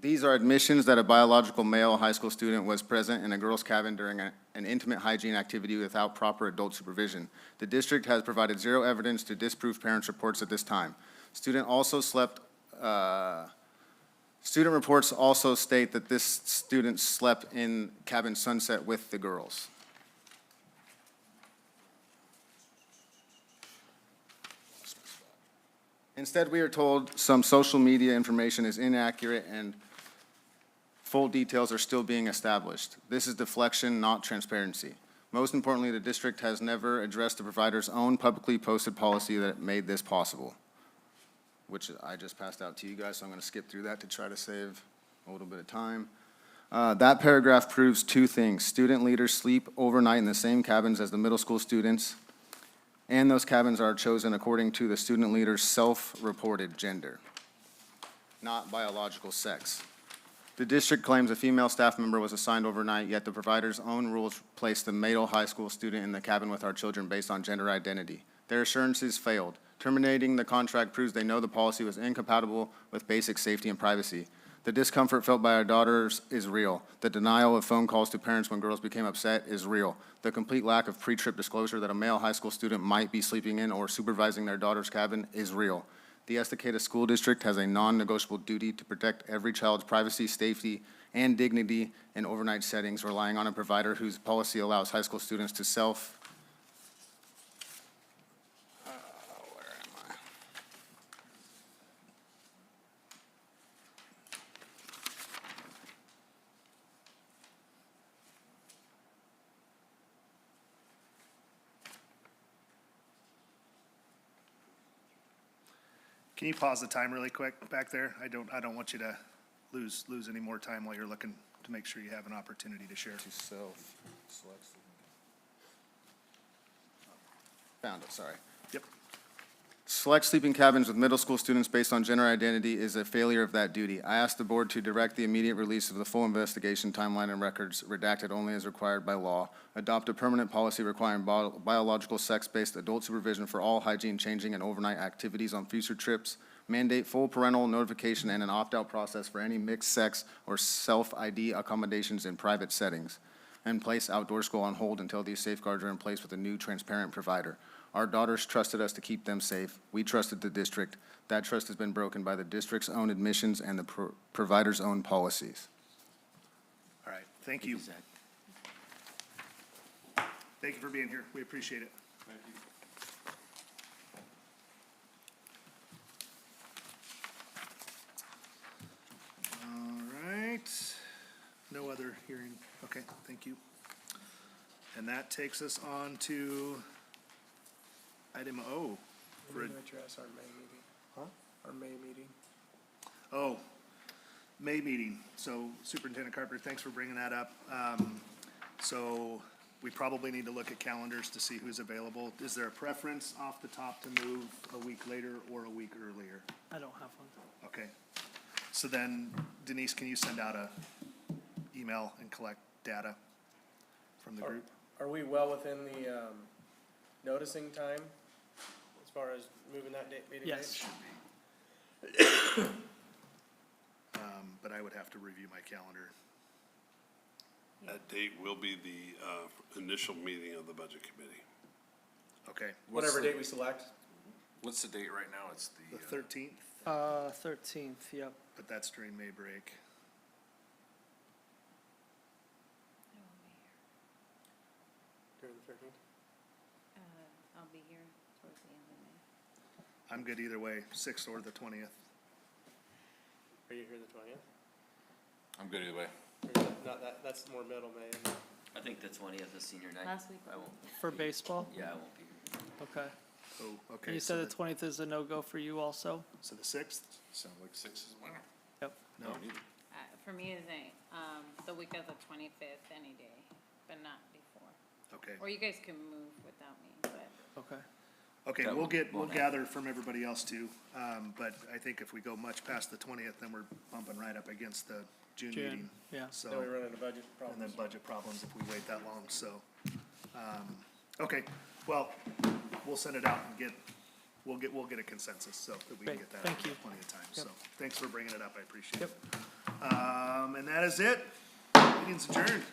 a biological male high school student was present in a girls' cabin during an intimate hygiene activity without proper adult supervision. The district has provided zero evidence to disprove parents' reports at this time. Student reports also state that this student slept in cabin Sunset with the girls. Instead, we are told some social media information is inaccurate and full details are still being established. This is deflection, not transparency. Most importantly, the district has never addressed the provider's own publicly posted policy that made this possible, which I just passed out to you guys, so I'm going to skip through that to try to save a little bit of time. That paragraph proves 2 things. Student leaders sleep overnight in the same cabins as the middle school students, and those cabins are chosen according to the student leader's self-reported gender, not biological sex. The district claims a female staff member was assigned overnight, yet the provider's own rules placed the male high school student in the cabin with our children based on gender identity. Their assurances failed. Terminating the contract proves they know the policy was incompatible with basic safety and privacy. The discomfort felt by our daughters is real. The denial of phone calls to parents when girls became upset is real. The complete lack of pre-trip disclosure that a male high school student might be sleeping in or supervising their daughter's cabin is real. The Estacada School District has a non-negotiable duty to protect every child's privacy, safety, and dignity in overnight settings, relying on a provider whose policy allows high school students to where am I? Can you pause the time really quick back there? I don't want you to lose any more time while you're looking to make sure you have an opportunity to share. To self-select. Found it, sorry. Yep. Select sleeping cabins with middle school students based on gender identity is a failure of that duty. I ask the board to direct the immediate release of the full investigation timeline and records, redacted only as required by law. Adopt a permanent policy requiring biological sex-based adult supervision for all hygiene changing and overnight activities on future trips. Mandate full parental notification and an opt-out process for any mixed sex or self-ID accommodations in private settings. And place outdoor school on hold until these safeguards are in place with a new transparent provider. Our daughters trusted us to keep them safe. We trusted the district. That trust has been broken by the district's own admissions and the provider's own policies. All right, thank you. Zach. Thank you for being here. We appreciate it. All right. No other hearing. Okay, thank you. And that takes us on to item O. We're gonna address our May meeting. Huh? Our May meeting. Oh, May meeting. So Superintendent Carpenter, thanks for bringing that up. So we probably need to look at calendars to see who's available. Is there a preference off the top to move a week later or a week earlier? I don't have one. Okay. So then Denise, can you send out a email and collect data from the group? Are we well within the, noticing time as far as moving that date, meeting date? Yes. But I would have to review my calendar. That date will be the initial meeting of the budget committee. Okay. Whatever date we select. What's the date right now? It's The the, 13th, 13th, yep. but that's during May break. During the 13th. I'll be here towards the end of May. I'm good either way, 6th or the 20th. Are you here the 20th? I'm good either way. Not that, that's more middle May. Isn't it? I think the 20th is senior night. Last week. I won't. For baseball? Yeah, I won't be here. Okay. Oh, okay. And you so said the 20th is a no-go for you also? So the 6th? Sounds like 6 is winter. Yep. No. For me, it's the week of the 25th, any day, but not before. Okay. Or you guys can move without me, but. Okay. Okay, That we'll won't gather from everybody else too. But I think if we go much past the 20th, then we're bumping right up against the June meeting. Yeah. So, Then we run into budget and then problems. budget problems if we wait that long, so. Okay, well, we'll send it out and we'll get a consensus so that we can Great, get that thank out you. plenty of time. Yep. So, thanks for bringing it up, I appreciate it. Yep. And that is it. Meeting's adjourned.